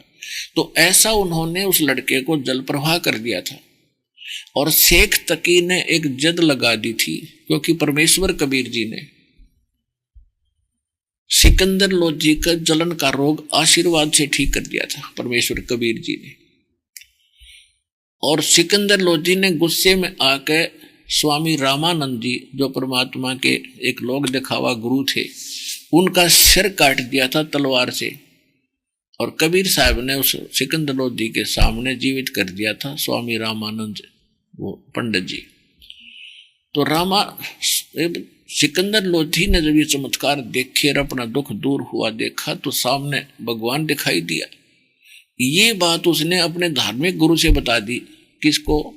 तो ऐसा उन्होंने उस लड़के को जल प्रवाह कर दिया था। और शेख तकी ने एक जद लगा दी थी, क्योंकि परमेश्वर कबीर जी ने सिकंदर लोधी का जलन का रोग आशीर्वाद से ठीक कर दिया था, परमेश्वर कबीर जी ने। और सिकंदर लोधी ने गुस्से में आकर स्वामी रामानंद जी, जो परमात्मा के एक लोक दिखावा गुरु थे, उनका सिर काट दिया था तलवार से, और कबीर साहब ने उस सिकंदर लोधी के सामने जीवित कर दिया था स्वामी रामानंद वो पंडित जी। तो सिकंदर लोधी ने जब ये चमत्कार देखे और अपना दुख दूर हुआ देखा, तो सामने भगवान दिखाई दिया। ये बात उसने अपने धार्मिक गुरु से बता दी, किसको?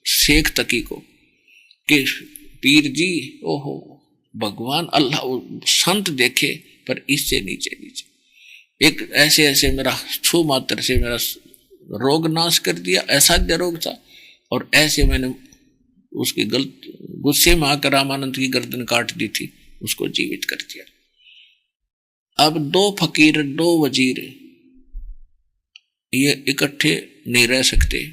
शेख तकी को, कि पीर जी, ओहो भगवान अल्लाह संत देखे पर इससे नीचे नीचे एक ऐसे मेरा छू मात्र से मेरा रोग नाश कर दिया, असाध्य रोग था, और ऐसे मैंने उसकी गुस्से में आकर रामानंद की गर्दन काट दी थी, उसको जीवित कर दिया। अब 2 फकीर 2 वजीर ये इकट्ठे नहीं रह सकते।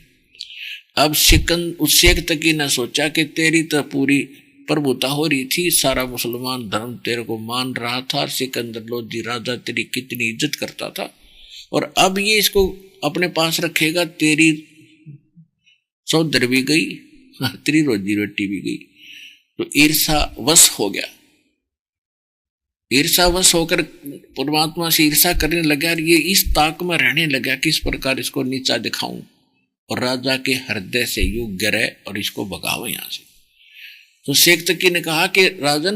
अब उस शेख तकी ने सोचा कि तेरी तो पूरी प्रभुता हो रही थी, सारा मुसलमान धर्म तेरे को मान रहा था, सिकंदर लोधी राजा तेरी कितनी इज्जत करता था, और अब ये इसको अपने पास रखेगा, तेरी चौधर भी गई, तेरी रोजी रोटी भी गई। तो ईर्षा वश हो गया, ईर्षा वश होकर परमात्मा से ईर्षा करने लगा, ये इस ताक में रहने लगा किस प्रकार इसको नीचा दिखाऊं, और राजा के हृदय से यूं गिरे और इसको भगाओ यहां से। तो शेख तकी ने कहा कि राजन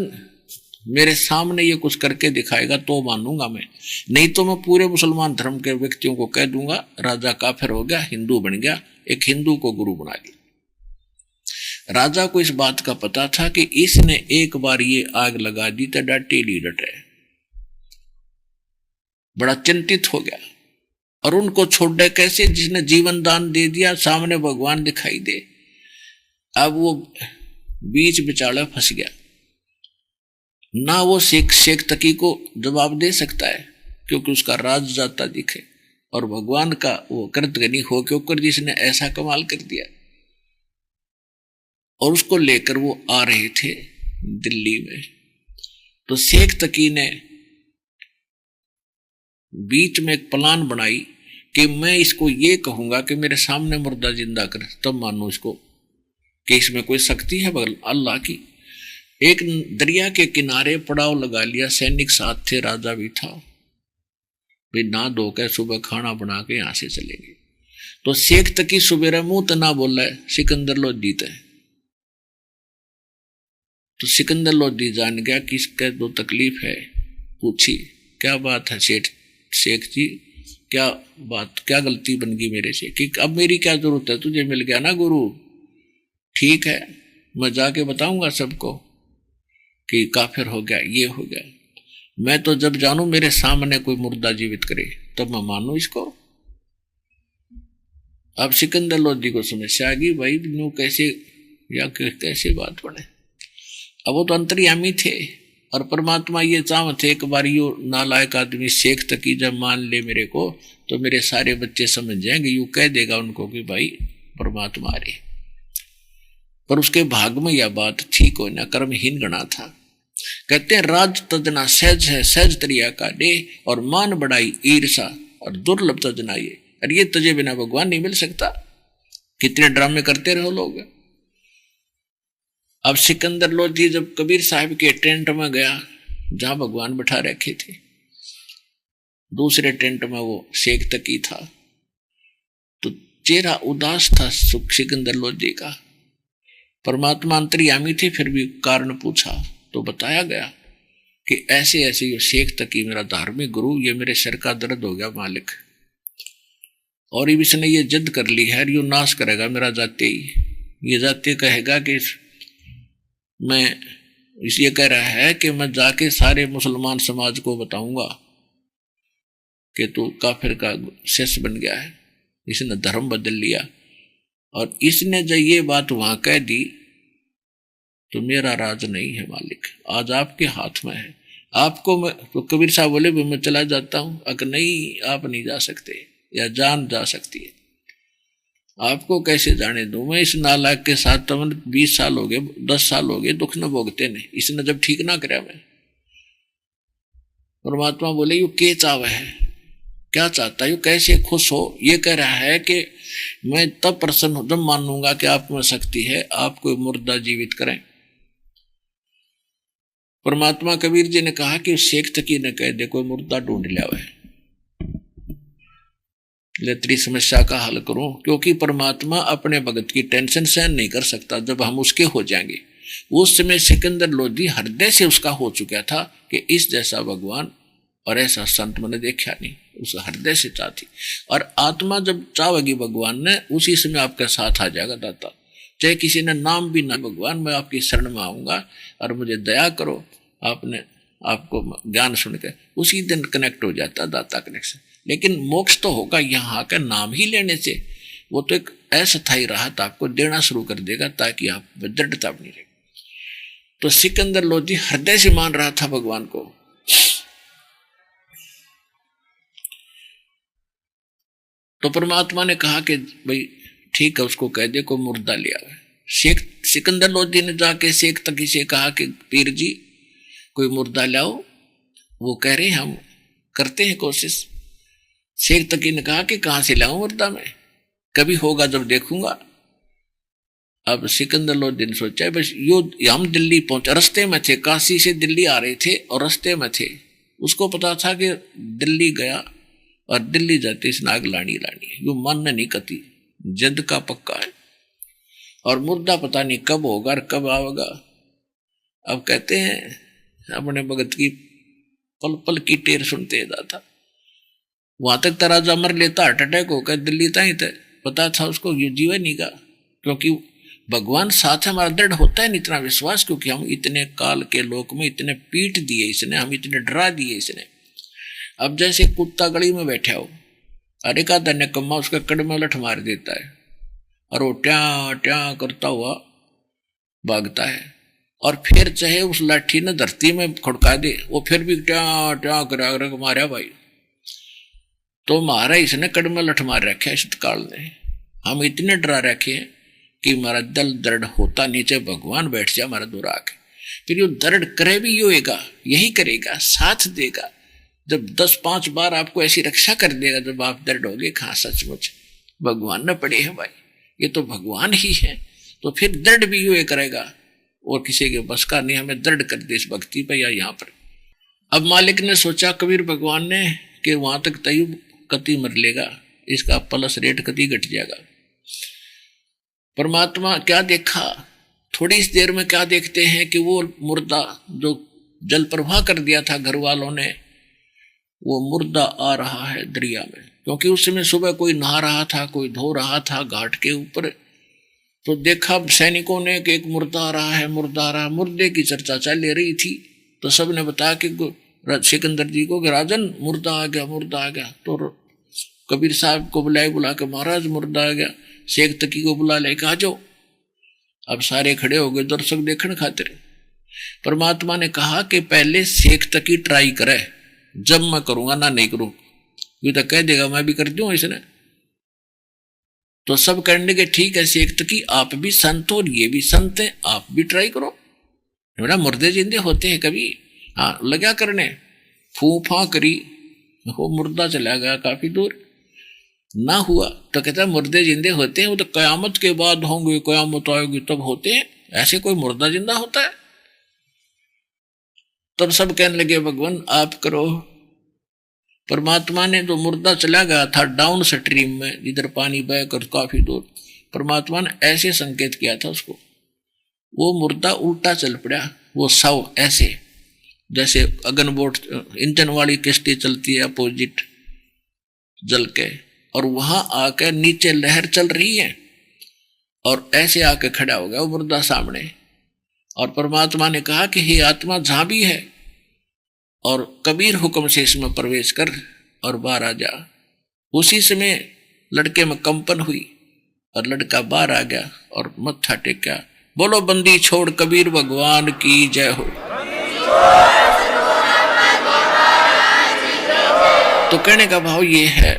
मेरे सामने ये कुछ करके दिखाएगा तो मानूंगा मैं, नहीं तो मैं पूरे मुसलमान धर्म के व्यक्तियों को कह दूंगा राजा काफिर हो गया, हिंदू बन गया, एक हिंदू को गुरु बना लिया। राजा को इस बात का पता था कि इसने एक बार ये आग लगा दी तो डाटे ली डटे, बड़ा चिंतित हो गया। और उनको छोड़ दे कैसे, जिसने जीवन दान दे दिया, सामने भगवान दिखाई दे। अब वो बीच बिचाले फंस गया, ना वो शेख तकी को जवाब दे सकता है क्योंकि उसका राज जाता दिखे, और भगवान का वो कृतज्ञ हो क्योंकि जिसने ऐसा कमाल कर दिया। और उसको लेकर वो आ रहे थे दिल्ली में, तो शेख तकी ने बीच में एक प्लान बनाई कि मैं इसको ये कहूंगा कि मेरे सामने मुर्दा जिंदा कर, तब मानो इसको कि इसमें कोई शक्ति है बगल अल्लाह की। एक दरिया के किनारे पड़ाव लगा लिया, सैनिक साथ थे, राजा भी था। भाई ना धो के सुबह खाना बना के यहां से चलेंगे। तो शेख तकी सुबेरा मुंह तो ना बोला है, सिकंदर लोधी है। तो सिकंदर लोधी जान गया कि इसका जो तकलीफ है, पूछी क्या बात है शेख जी, क्या बात, क्या गलती बन गई मेरे से, कि अब मेरी क्या जरूरत है, तुझे मिल गया ना गुरु, ठीक है मैं जाके बताऊंगा सबको कि काफिर हो गया, ये हो गया। मैं तो जब जानू मेरे सामने कोई मुर्दा जीवित करे तब मैं मानू इसको। अब सिकंदर लोधी को समस्या आ गई, भाई न्यू कैसे या कैसे बात बने। अब वो तो अंतर्यामी थे और परमात्मा ये चाहते एक बार यो नालायक आदमी शेख तकी जब मान ले मेरे को, तो मेरे सारे बच्चे समझ जाएंगे, यू कह देगा उनको कि भाई परमात्मा आ रहे। पर उसके भाग में यह बात ठीक हो ना, कर्महीन गणा था। कहते हैं राज तजना सहज है, सहज तरिया का दे, और मान बढ़ाई ईर्षा और दुर्लभ तजना ये, और ये तुझे बिना भगवान नहीं मिल सकता। कितने ड्रामे करते रहो लोग। अब सिकंदर लोधी जब कबीर साहब के टेंट में गया जहां भगवान बैठा रखे थे, दूसरे टेंट में वो शेख तकी था, तो चेहरा उदास था सिकंदर लोधी का। परमात्मा अंतर्यामी थे, फिर भी कारण पूछा तो बताया गया कि ऐसे ऐसे ये शेख तकी मेरा धार्मिक गुरु, ये मेरे सिर का दर्द हो गया मालिक, और इसने ये जिद कर ली है, यो नाश करेगा मेरा जाते ही। ये जाते कहेगा कि मैं इसलिए कह रहा है कि मैं जाके सारे मुसलमान समाज को बताऊंगा कि तू काफिर का शिष्य बन गया है, इसने धर्म बदल लिया। और इसने जब ये बात वहां कह दी तो मेरा राज नहीं है मालिक, आज आपके हाथ में है। आपको मैं, तो कबीर साहब बोले मैं चला जाता हूं, अगर नहीं आप नहीं जा सकते, या जान जा सकती है, आपको कैसे जाने दूं मैं। इस नालायक के साथ तो 20 साल हो गए, 10 साल हो गए दुख न भोगते ने, इसने जब ठीक ना कराया मैं। परमात्मा बोले यू के चाव है, क्या चाहता है, यू कैसे खुश हो। ये कह रहा है कि मैं तब प्रसन्न हो जब मानूंगा कि आप में शक्ति है, आप कोई मुर्दा जीवित करें। परमात्मा कबीर जी ने कहा कि शेख तकी ने कह दे कोई मुर्दा ढूंढ लिया है, तेरी समस्या का हल करूं, क्योंकि परमात्मा अपने भगत की टेंशन सहन नहीं कर सकता जब हम उसके हो जाएंगे। उस समय सिकंदर लोधी हृदय से उसका हो चुका था कि इस जैसा भगवान और ऐसा संत मैंने देखा नहीं, उस हृदय से चाहती। और आत्मा जब चाहेगी भगवान ने, उसी समय आपके साथ आ जाएगा दाता, चाहे किसी ने नाम भी ना, भगवान मैं आपकी शरण में आऊंगा और मुझे दया करो। आपने आपको ज्ञान सुनकर उसी दिन कनेक्ट हो जाता दाता कनेक्शन। लेकिन मोक्ष तो होगा यहाँ का नाम ही लेने से, वो तो एक अस्थायी राहत आपको देना शुरू कर देगा ताकि आप दृढ़ता बनी रहे। तो सिकंदर लोधी हृदय से मान रहा था भगवान को। तो परमात्मा ने कहा कि भाई ठीक है, उसको कह दे को मुर्दा लिया है। सिकंदर लोधी ने जाके शेख तकी से कहा कि पीर जी कोई मुर्दा लाओ। वो कह रहे हम करते हैं कोशिश। शेख तकी ने कहा कि कहां से लाऊं मुर्दा, मैं कभी होगा जब देखूंगा। अब सिकंदर लोधी ने सोचा बस यो, हम दिल्ली पहुंचे, रास्ते में थे, काशी से दिल्ली आ रहे थे और रास्ते में थे। उसको पता था कि दिल्ली गया और दिल्ली जाते इस नाग लानी है, यो मन नहीं कती, जिद का पक्का है। और मुर्दा पता नहीं कब होगा और कब आएगा। अब कहते हैं अपने भगत की पल पल की टेर सुनते जाता। वहां तक तो राजा मर लेता, हार्ट अटैक होकर दिल्ली तक ही पता था उसको ये जीवन ही का, क्योंकि भगवान साथ हमारा दृढ़ होता है इतना विश्वास, क्योंकि हम इतने काल के लोक में इतने पीट दिए इसने, हम इतने डरा दिए इसने। अब जैसे कुत्ता गली में बैठा हो, अरे का धन्य कम्मा उसका कड़ में लठ मार देता है और वो ट्या ट्या करता हुआ भागता है, और फिर चाहे उस लाठी ने धरती में खुड़का दे वो फिर भी ट्या ट्या करा मारा भाई। तो मारा इसने कड़ में लठ मार रखे है शीतकाल ने, हम इतने डरा रखे हैं कि हमारा दल दृढ़ होता, नीचे भगवान बैठ जाए हमारा दूर आके, फिर यो दृढ़ करे भी योगा, यही करेगा, साथ देगा। जब 10-5 बार आपको ऐसी रक्षा कर देगा जब आप दृढ़ होगे, कहाँ सचमुच भगवान न पड़े हैं भाई, ये तो भगवान ही है, तो फिर दृढ़ भी ये करेगा और किसी के बस का नहीं, हमें दृढ़ कर दे इस भक्ति पर या यहाँ पर। अब मालिक ने सोचा कबीर भगवान ने कि वहां तक तयुब कति मर लेगा, इसका प्लस रेट कति घट जाएगा। परमात्मा क्या देखा, थोड़ी इस देर में क्या देखते हैं कि वो मुर्दा जो जल प्रवाह कर दिया था घर वालों ने, वो मुर्दा आ रहा है दरिया में, क्योंकि उस समय सुबह कोई नहा रहा था, कोई धो रहा था घाट के ऊपर, तो देखा सैनिकों ने कि एक मुर्दा आ रहा है, मुर्दा आ रहा है। मुर्दे की चर्चा चल रही थी, तो सब ने बताया कि सिकंदर जी को कि राजन मुर्दा आ गया, मुर्दा आ गया। तो कबीर साहब को बुला के महाराज मुर्दा आ गया, शेख तकी को बुला लेके आ जाओ। अब सारे खड़े हो गए दर्शक देखने खातिर। परमात्मा ने कहा कि पहले शेख तकी ट्राई करे, जब मैं करूंगा ना नहीं करूं, ये तो कह देगा मैं भी कर दूं इसने। तो सब करने के ठीक है शेख तकी, आप भी संत हो और ये भी संत है, आप भी ट्राई करो। बेटा मुर्दे जिंदे होते हैं कभी, हाँ लगा करने, फूफा करी, वो मुर्दा चला गया काफी दूर, ना हुआ तो कहता मुर्दे जिंदे होते हैं, वो तो कयामत के बाद होंगे, कयामत आएगी तब होते हैं, ऐसे कोई मुर्दा जिंदा होता है। तब सब कहने लगे भगवान आप करो। परमात्मा ने जो मुर्दा चला गया था डाउन स्ट्रीम में, जिधर पानी बहकर काफी दूर, परमात्मा ने ऐसे संकेत किया था उसको, वो मुर्दा उल्टा चल पड़ा, वो सव ऐसे जैसे अगन बोट इंजन वाली किश्ती चलती है अपोजिट जल के, और वहां आकर नीचे लहर चल रही है और ऐसे आके खड़ा हो गया वो मुर्दा सामने। और परमात्मा ने कहा कि हे आत्मा जहां भी है और कबीर हुक्म से इसमें प्रवेश कर और बाहर आ जा। उसी समय लड़के में कंपन हुई और लड़का बाहर आ गया और मत्था टेका, बोलो बंदी छोड़ कबीर भगवान की जय हो। तो कहने का भाव ये है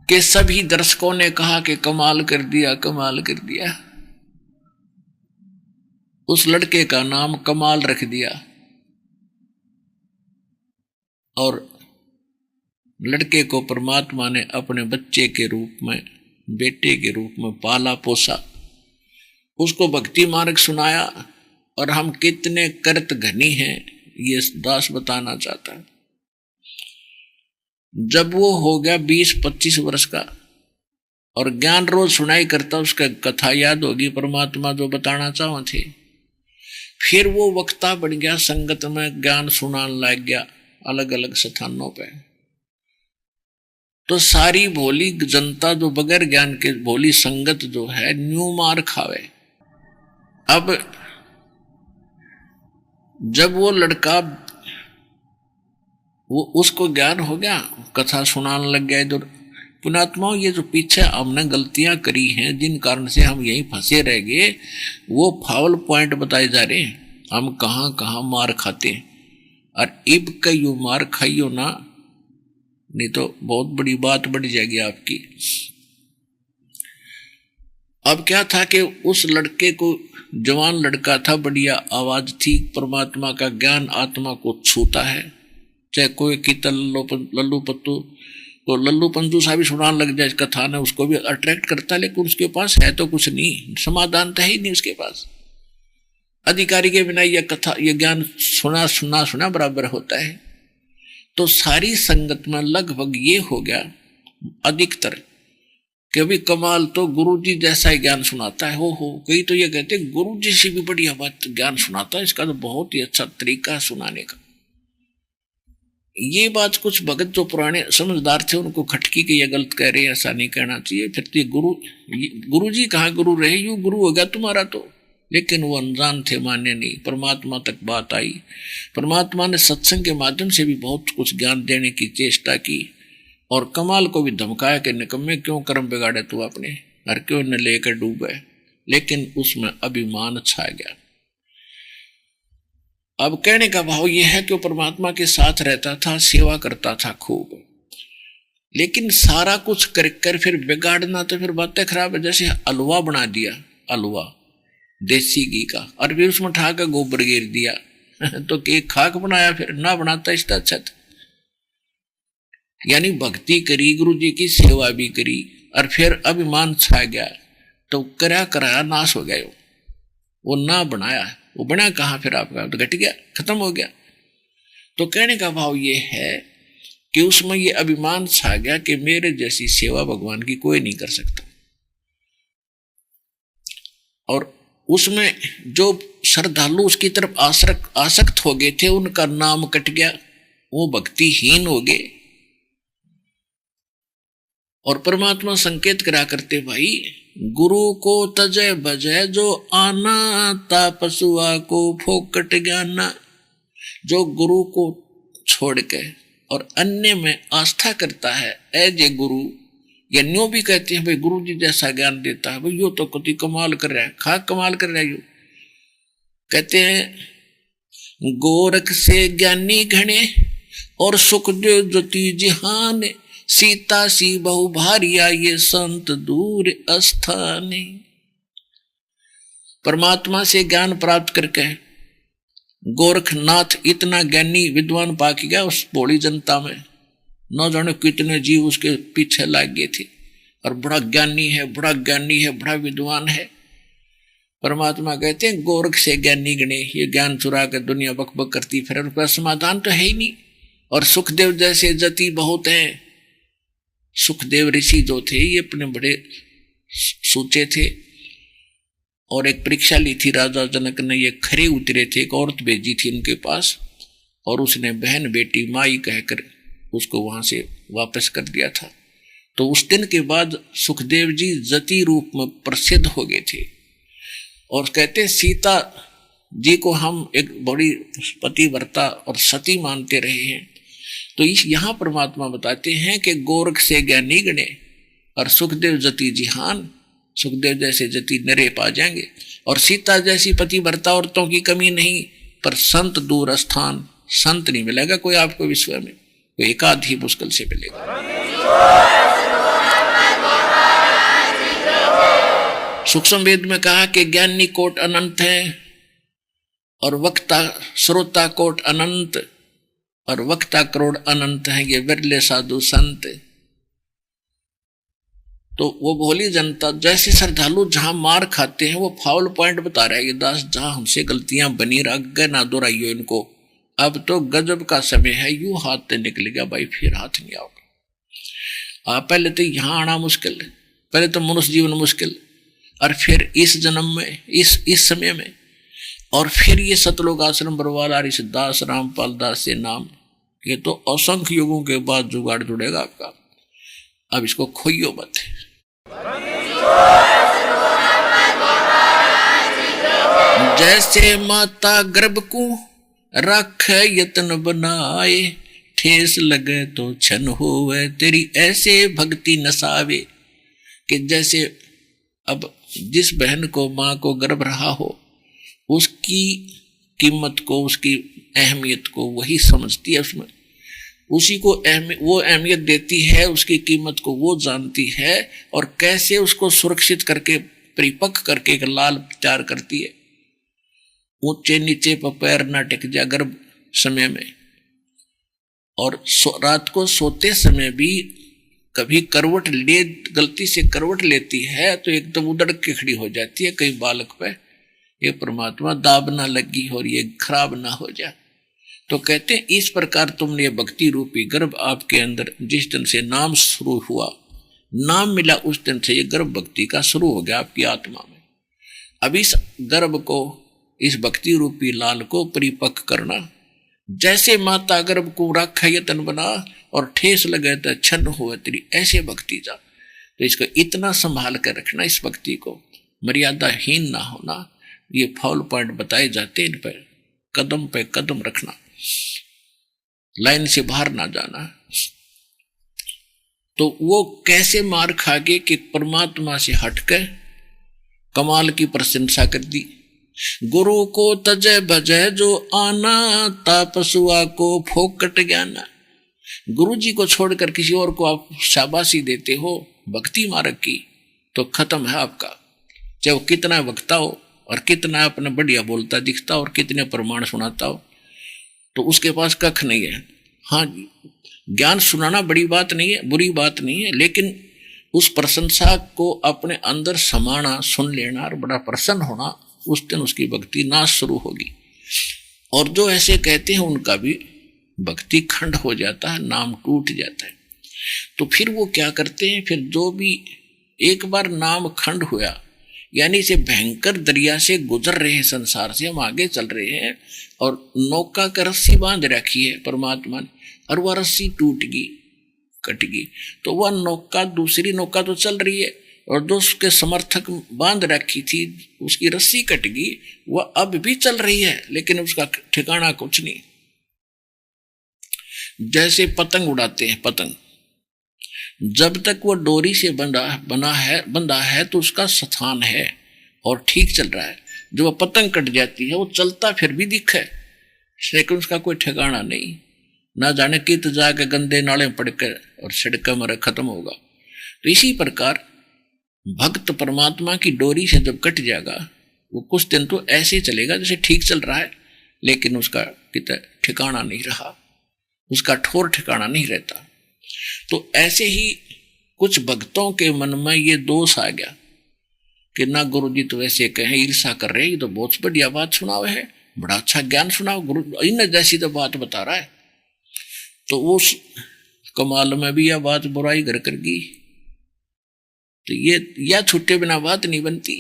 कि सभी दर्शकों ने कहा कि कमाल कर दिया, कमाल कर दिया। उस लड़के का नाम कमाल रख दिया और लड़के को परमात्मा ने अपने बच्चे के रूप में, बेटे के रूप में पाला पोसा, उसको भक्ति मार्ग सुनाया। और हम कितने कर्त घनी हैं ये दास बताना चाहता है। जब वो हो गया 20-25 वर्ष का और ज्ञान रोज सुनाई करता, उसका कथा याद होगी परमात्मा जो बताना चाहो थे, फिर वो वक्ता बन गया, संगत में ज्ञान सुनाने लग गया अलग अलग स्थानों पे। तो सारी भोली जनता जो बगैर ज्ञान के भोली संगत जो है न्यू मार खावे। अब जब वो लड़का वो उसको ज्ञान हो गया, कथा सुनाने लग गया इधर, पुणात्माओं ये जो पीछे हमने गलतियां करी हैं जिन कारण से हम यहीं फंसे रह गए, वो फाउल पॉइंट बताए जा रहे हैं, हम कहाँ कहाँ मार खाते हैं। और इब कई मार खाइयो ना, नहीं तो बहुत बड़ी बात बढ़ जाएगी आपकी। अब क्या था कि उस लड़के को, जवान लड़का था, बढ़िया आवाज थी, परमात्मा का ज्ञान आत्मा को छूता है। चाहे कोई कीर्तन लल्लू पत्तू तो लल्लू पंतु सा भी सुनाने लग जाए कथा ने, उसको भी अट्रैक्ट करता, लेकिन उसके पास है तो कुछ नहीं, समाधान था ही नहीं उसके पास। अधिकारी के बिना यह कथा, यह ज्ञान सुना बराबर होता है। तो सारी संगत में लगभग ये हो गया अधिकतर कि अभी कमाल तो गुरु जी जैसा ही ज्ञान सुनाता है। हो कई तो ये कहते हैं गुरु जी से भी बढ़िया बात ज्ञान सुनाता है, इसका तो बहुत ही अच्छा तरीका है सुनाने का। ये बात कुछ भगत जो पुराने समझदार थे उनको खटकी के ये गलत कह रहे हैं, ऐसा नहीं कहना चाहिए। फिर तो गुरु जी कहाँ गुरु रहे, यूं गुरु हो गया तुम्हारा तो। लेकिन वो अनजान थे, मान्य नहीं। परमात्मा तक बात आई, परमात्मा ने सत्संग के माध्यम से भी बहुत कुछ ज्ञान देने की चेष्टा की, और कमाल को भी धमकाया कि निकम्मे क्यों कर्म बिगाड़े तू अपने, और क्यों न लेकर डूबे। लेकिन उसमें अभिमान छा गया। अब कहने का भाव यह है कि वो परमात्मा के साथ रहता था, सेवा करता था खूब, लेकिन सारा कुछ कर कर फिर बिगाड़ना तो फिर बातें खराब है। जैसे हलवा बना दिया, हलवा देसी घी का, और फिर उसमें ठा कर गोबर गिर दिया तो केक खाक बनाया, फिर ना बनाता इसका अच्छा था। यानी भक्ति करी, गुरु जी की सेवा भी करी, और फिर अभिमान छा गया तो करा कराया नाश हो गया। वो ना बनाया, वो बना कहाँ फिर आपका, तो घट गया, खत्म हो गया। तो कहने का भाव ये है कि उसमें ये अभिमान छा गया कि मेरे जैसी सेवा भगवान की कोई नहीं कर सकता। और उसमें जो श्रद्धालु उसकी तरफ आसक्त हो गए थे, उनका नाम कट गया, वो भक्तिहीन हो गए। और परमात्मा संकेत करा करते, भाई गुरु को तजय बजय जो आना, तापसुआ को फोकट ज्ञाना। जो गुरु को छोड़ के और अन्य में आस्था करता है, ऐजे गुरु, या न्यों भी कहते हैं भाई गुरु जी जैसा ज्ञान देता है, भाई यो तो कति कमाल कर रहा है, खाक कमाल कर रहा है। यो कहते हैं गोरख से ज्ञानी घने और सुख जो ज्योति जिहान, सीता सी बहु भारिया ये संत दूर अस्थाने। परमात्मा से ज्ञान प्राप्त करके गोरखनाथ इतना ज्ञानी विद्वान पा के गया उस भोली जनता में, न जाने कितने जीव उसके पीछे लग गए थे, और बड़ा ज्ञानी है, बड़ा ज्ञानी है, बड़ा विद्वान है। परमात्मा कहते हैं गोरख से ज्ञानी गणे, ये ज्ञान चुरा कर दुनिया बकबक करती फिर, उनका समाधान तो है ही नहीं। और सुखदेव जैसे जति बहुत हैं। सुखदेव ऋषि जो थे ये अपने बड़े सोचे थे, और एक परीक्षा ली थी राजा जनक ने, ये खरे उतरे थे, एक औरत भेजी थी उनके पास, और उसने बहन बेटी माई कहकर उसको वहां से वापस कर दिया था। तो उस दिन के बाद सुखदेव जी जति रूप में प्रसिद्ध हो गए थे। और कहते सीता जी को हम एक बड़ी पतिव्रता और सती मानते रहे हैं। तो इस यहाँ परमात्मा बताते हैं कि गोरख से ज्ञानी गणे और सुखदेव जति जिहान, सुखदेव जैसे जति नरे पा जाएंगे, और सीता जैसी पतिव्रता औरतों की कमी नहीं, पर संत दूर स्थान, संत नहीं मिलेगा कोई आपको विश्व में, कोई एकाध ही मुश्किल से मिलेगा। सूक्ष्म वेद में कहा कि ज्ञानी कोट अनंत है, और वक्ता श्रोता कोट अनंत, और वक्ता करोड़ अनंत है, ये विरले साधु संत। तो वो भोली जनता जैसे श्रद्धालु जहां मार खाते हैं, वो फाउल पॉइंट बता रहा है ये दास, जहां हमसे गलतियां बनी रह ना दोहराइयो इनको, अब तो गजब का समय है, यूं हाथ से निकल गया भाई, फिर हाथ नहीं आओगे। पहले तो यहां आना मुश्किल है, पहले तो मनुष्य जीवन मुश्किल, और फिर इस जन्म में, इस समय में, और फिर ये सतलोक आश्रम बरवाला दास रामपाल दास से नाम, ये तो असंख्य युगों के बाद जुगाड़ जुड़ेगा आपका। अब इसको खोइयो मत। जैसे माता गर्भ को रख यत्न बनाए, ठेस लगे तो छन होवे तेरी ऐसे भक्ति नसावे। कि जैसे अब जिस बहन को माँ को गर्भ रहा हो, उसकी कीमत को, उसकी अहमियत को वही समझती है, उसमें उसी को वो अहमियत देती है, उसकी कीमत को वो जानती है, और कैसे उसको सुरक्षित करके परिपक्व करके एक लाल तैयार करती है। ऊंचे नीचे पर पैर ना टिक जाए गर्भ समय में, और रात को सोते समय भी कभी करवट ले, गलती से करवट लेती है तो एकदम उधड़ के खड़ी हो जाती है कई बालक पे, ये परमात्मा दाब ना लगी और ये खराब ना हो जाए। तो कहते हैं इस प्रकार तुमने भक्ति रूपी गर्भ आपके अंदर जिस दिन से नाम शुरू हुआ, नाम मिला उस दिन से ये गर्भ भक्ति का शुरू हो गया आपकी आत्मा में। अब इस गर्भ को, इस भक्ति रूपी लाल को परिपक्व करना, जैसे माता गर्भ को रखा यतन बना और ठेस लगे तो छन्न हो तेरी, ऐसे भक्ति जा। तो इसको इतना संभाल कर रखना, इस भक्ति को मर्यादाहीन ना होना। ये फॉल पॉइंट बताए जाते, इन पर कदम पे कदम रखना, लाइन से बाहर ना जाना। तो वो कैसे मार खा गए कि परमात्मा से हटकर कमाल की प्रशंसा कर दी। गुरु को तजय भजय जो आना, तापसुआ को फोकट ज्ञाना। गुरु जी को छोड़कर किसी और को आप शाबाशी देते हो भक्ति मार्ग की, तो खत्म है आपका। चाहे वो कितना वक्ता हो और कितना अपना बढ़िया बोलता दिखता और कितने प्रमाण सुनाता हो, तो उसके पास कख नहीं है। हाँ, ज्ञान सुनाना बड़ी बात नहीं है, बुरी बात नहीं है, लेकिन उस प्रशंसा को अपने अंदर समाना, सुन लेना और बड़ा प्रसन्न होना, उस दिन उसकी भक्ति नाश शुरू होगी। और जो ऐसे कहते हैं उनका भी भक्ति खंड हो जाता है, नाम टूट जाता है। तो फिर वो क्या करते हैं, फिर जो भी एक बार नाम खंड हुआ, यानी से भयंकर दरिया से गुजर रहे हैं, संसार से हम आगे चल रहे हैं और नौका का रस्सी बांध रखी है परमात्मा ने, और वह रस्सी टूट गई, कट गई, तो वह नौका, दूसरी नौका तो चल रही है और जो उसके समर्थक बांध रखी थी उसकी रस्सी कट गई, वह अब भी चल रही है लेकिन उसका ठिकाना कुछ नहीं। जैसे पतंग उड़ाते हैं, पतंग जब तक वो डोरी से बंधा है तो उसका स्थान है और ठीक चल रहा है। जो वह पतंग कट जाती है वो चलता फिर भी दिखे, लेकिन उसका कोई ठिकाना नहीं, ना जाने कित जाके गंदे नाले पड़कर और सड़क मर खत्म होगा। तो इसी प्रकार भक्त परमात्मा की डोरी से जब कट जाएगा, वो कुछ दिन तो ऐसे चलेगा जैसे ठीक चल रहा है, लेकिन उसका कितना ठिकाना नहीं रहा, उसका ठोर ठिकाना नहीं रहता। तो ऐसे ही कुछ भक्तों के मन में ये दोष आ गया कि ना गुरु जी तो ऐसे कहें, ईर्षा कर रहे हैं, ये तो बहुत बढ़िया बात सुनाओ है, बड़ा अच्छा ज्ञान सुनाओ, गुरु इन जैसी तो बात बता रहा है। तो उस कमाल में भी यह बात बुराई कर गई, तो ये या छुट्टे बिना बात नहीं बनती।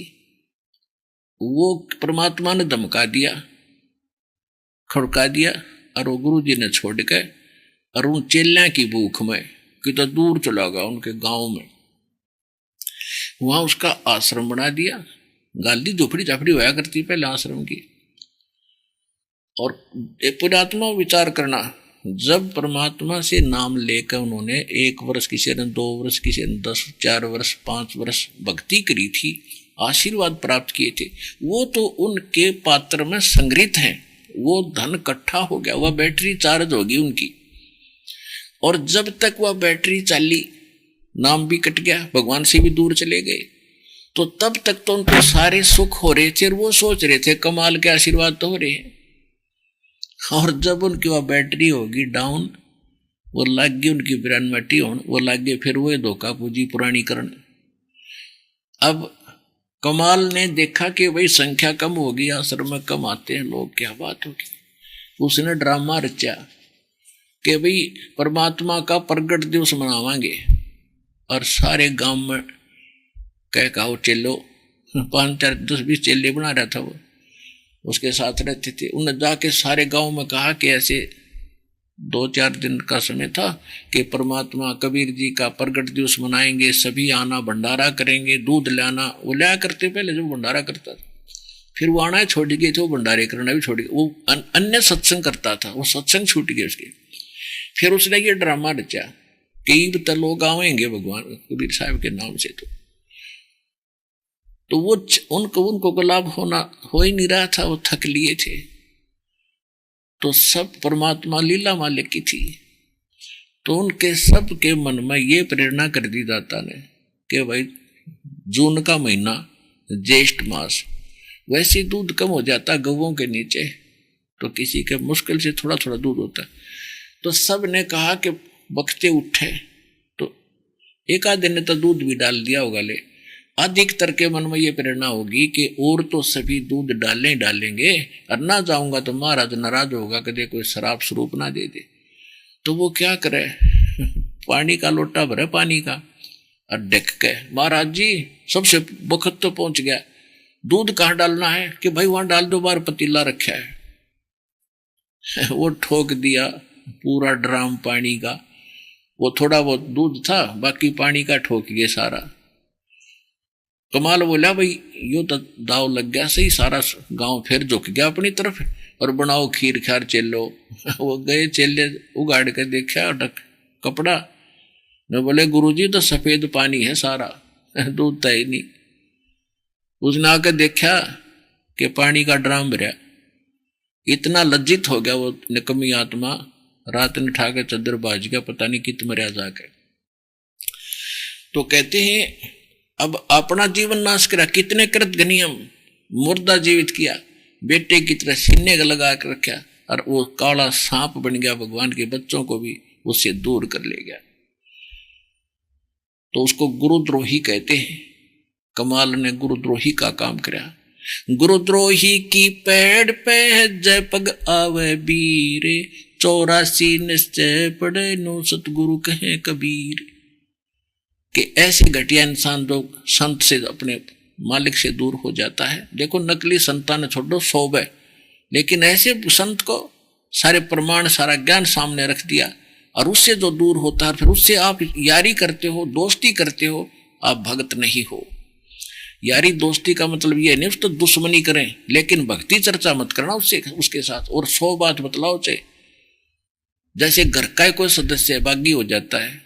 वो परमात्मा ने धमका दिया, खड़का दिया, और वो गुरु जी ने छोड़ के और उन चेल्या की भूख में कि तो दूर चला गया उनके गांव में, वहां उसका आश्रम बना दिया। गाली झोपड़ी झापड़ी होया करती पहले आश्रम की। और पुरात्मा विचार करना, जब परमात्मा से नाम लेकर उन्होंने 1 वर्ष, किसी ने 2 वर्ष, किसी ने 10, 4 वर्ष, 5 वर्ष भक्ति करी थी, आशीर्वाद प्राप्त किए थे, वो तो उनके पात्र में संग्रहित हैं, वो धन इकट्ठा हो गया, वह बैटरी चार्ज होगी उनकी। और जब तक वह बैटरी चाली, नाम भी कट गया, भगवान से भी दूर चले गए, तो तब तक तो उनको सारे सुख हो रहे थे और वो सोच रहे थे कमाल के आशीर्वाद तो हो रहे हैं। और जब उनकी वह बैटरी होगी डाउन, वो लग गई उनकी ब्रेन मटी होने, वो लग गए फिर वो धोखा पूंजी पुरानी करने। अब कमाल ने देखा कि भाई संख्या कम होगी, आश्रम में कम आते हैं लोग, क्या बात होगी। उसने ड्रामा रचा कि भाई परमात्मा का प्रगट दिवस मनावांगे और सारे गांव में कहो चेलो, 5, 4, 10, 20 चेले बना रहा था, वो उसके साथ रहते थे। उन्होंने जाके सारे गांव में कहा कि ऐसे 2-4 दिन का समय था कि परमात्मा कबीर जी का प्रगट दिवस मनाएंगे, सभी आना, भंडारा करेंगे, दूध लाना। वो लाया करते पहले जब भंडारा करता था, फिर वो आना छोड़ गए थे, वो भंडारे करना भी छोड़ गए, वो अन्य सत्संग करता था, वो सत्संग छूट गए उसके। फिर उसने ये ड्रामा रचा कि तो लोग आवेंगे भगवान कबीर साहब के नाम से, तो वो उनको लाभ हो ही नहीं रहा था, वो थक लिए थे। तो सब परमात्मा लीला मालिक की थी, तो उनके सब के मन में ये प्रेरणा कर दी दाता ने कि भाई जून का महीना, ज्येष्ठ मास, वैसे दूध कम हो जाता गौओं के नीचे, तो किसी के मुश्किल से थोड़ा थोड़ा दूध होता। तो सब ने कहा कि बखते उठे, तो एक आध दिन ने तो दूध भी डाल दिया होगा, ले अधिकतर के मन में ये प्रेरणा होगी कि और तो सभी दूध डालेंगे, और ना जाऊंगा तो महाराज नाराज होगा कि कोई शराब स्वरूप ना दे दे। तो वो क्या करे, पानी का लोटा भरे पानी का, और डक के महाराज जी सबसे वक्त तो पहुंच गया, दूध कहाँ डालना है? कि भाई वहां डाल दो, बाहर पतीला रखा है। वो ठोक दिया पूरा ड्राम पानी का, वो थोड़ा बहुत दूध था, बाकी पानी का ठोक गया सारा। कमाल बोला भाई यो तो दाव लग गया सही, सारा गांव फिर झुक गया अपनी तरफ और बनाओ खीर खार चेलो। वो गए चेले उगाड़ के देखा कपड़ा, मैं बोले गुरुजी तो सफेद पानी है सारा, दूध तो ही नहीं। उसने आकर देखा कि पानी का ड्राम भरा। इतना लज्जित हो गया वो निकम्मी आत्मा, रात ने उठा के चद्दर बाज गया, पता नहीं कित मरिया जाके। तो कहते हैं अब अपना जीवन नाश करा, कितने कृत गनियम, मुर्दा जीवित किया, बेटे की तरह सीने का लगा कर रखा, और वो काला सांप बन गया, भगवान के बच्चों को भी उससे दूर कर ले गया। तो उसको गुरुद्रोही कहते हैं। कमाल ने गुरुद्रोही का काम किया। गुरुद्रोही की पेड़ पे जय पग आवे बीरे, 84 निश्चय पड़े नो सतगुरु कहे कबीर। कि ऐसे घटिया इंसान जो संत से, अपने मालिक से दूर हो जाता है। देखो नकली संतान छोड़ो 100 है, लेकिन ऐसे संत को सारे प्रमाण सारा ज्ञान सामने रख दिया, और उससे जो दूर होता है फिर उससे आप यारी करते हो, दोस्ती करते हो, आप भक्त नहीं हो। यारी दोस्ती का मतलब ये नहीं उसको दुश्मनी करें, लेकिन भक्ति चर्चा मत करना उससे, उसके साथ। और 100 बात बतलाओ चाहे, जैसे घर का कोई सदस्य बागी हो जाता है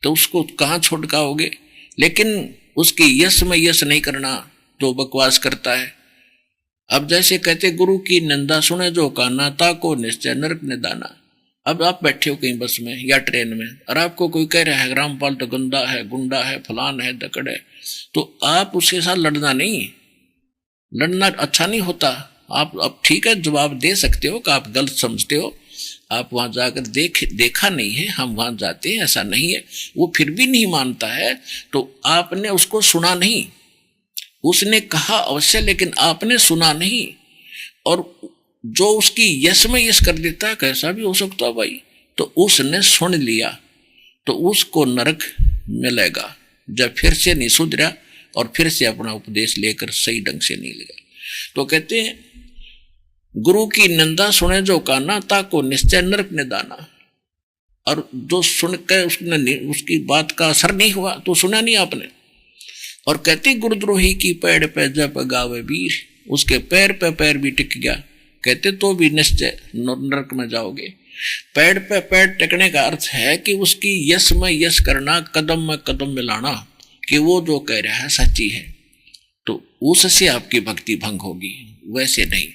तो उसको कहाँ छोड़ काओगे, लेकिन उसकी यश में यश नहीं करना जो बकवास करता है। अब जैसे कहते गुरु की निंदा सुने जो काना, ताको निश्चय नरक निदाना। अब आप बैठे हो कहीं बस में या ट्रेन में, और आपको कोई कह रहा है रामपाल तो गंदा है, गुंडा है, फलान है, दकड़ है, तो आप उसके साथ लड़ना नहीं, लड़ना अच्छा नहीं होता। आप अब ठीक है जवाब दे सकते हो कि आप गलत समझते हो, आप वहां जाकर देखा नहीं है, हम वहां जाते हैं, ऐसा नहीं है। वो फिर भी नहीं मानता है तो आपने उसको सुना नहीं। उसने कहा अवश्य, लेकिन आपने सुना नहीं। और जो उसकी यश में यश कर देता है, कैसा भी हो सकता है भाई, तो उसने सुन लिया तो उसको नरक मिलेगा जब फिर से नहीं सुधरा और फिर से अपना उपदेश लेकर सही ढंग से नहीं लगा। तो कहते हैं गुरु की निंदा सुने जो काना, ताको निश्चय नरक निदाना। और जो सुन के उसने उसकी बात का असर नहीं हुआ तो सुना नहीं आपने। और कहते गुरुद्रोही की पैर पे जब गावे वीर, उसके पैर पे पैर भी टिक गया, कहते तो भी निश्चय नरक में जाओगे। पैर पे पैर टिकने का अर्थ है कि उसकी यश में यश करना, कदम में कदम मिलाना, कि वो जो कह रहा है सच्ची है, तो उससे आपकी भक्ति भंग होगी। वैसे नहीं,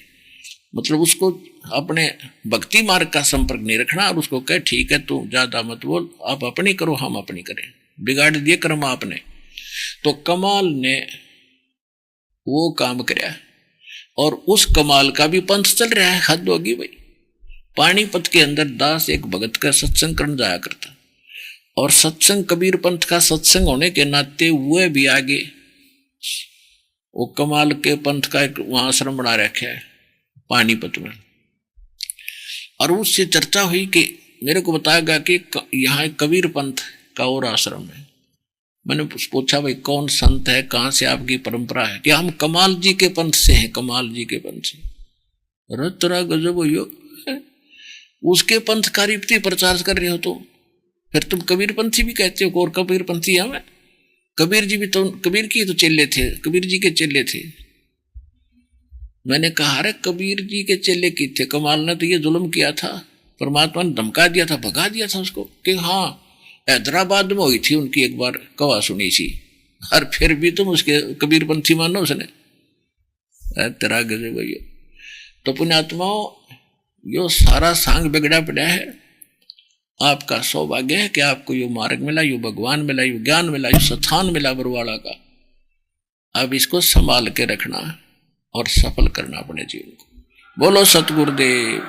मतलब उसको अपने भक्ति मार्ग का संपर्क नहीं रखना, और उसको कहे ठीक है तू ज्यादा मत बोल, आप अपनी करो हम अपनी करें, बिगाड़ दिए कर्म आपने। तो कमाल ने वो काम किया, और उस कमाल का भी पंथ चल रहा है। हद होगी भाई। पानीपत के अंदर दास एक भगत का सत्संग करने जाया करता, और सत्संग कबीर पंथ का सत्संग होने के नाते हुए भी आगे वो कमाल के पंथ का एक वहां आश्रम बना रखा है पानीपत में। और उससे चर्चा हुई कि मेरे को बताया गया कि यहाँ एक कबीर पंथ का और आश्रम है। मैंने पूछा भाई कौन संत है, कहाँ से आपकी परंपरा है? कि हम कमाल जी के पंथ से हैं, कमाल जी के पंथ से। अरे तेरा गजब हो यो, उसके पंथ का रिप्ती प्रचार कर रहे हो तो फिर तुम कबीर पंथी भी कहते हो। और कबीर पंथी हमें, कबीर जी भी तो कबीर की तो चेले थे, कबीर जी के चेले थे। मैंने कहा अरे कबीर जी के चेले की थे, कमाल ने तो ये जुल्म किया था, परमात्मा ने धमका दिया था, भगा दिया था उसको। कि हाँ हैदराबाद में हुई थी उनकी एक बार कवा सुनी थी, और फिर भी तुम उसके कबीर पंथी मानो उसने। तेरा गजब भैया। तो पुण्यात्माओं, यो सारा सांग बिगड़ा पड़ा है। आपका सौभाग्य है कि आपको यो मार्ग मिला, यो भगवान मिला, यो ज्ञान मिला, यो स्थान मिला बरवाड़ा का। अब इसको संभाल के रखना और सफल करना अपने जीवन को। बोलो सतगुरुदेव।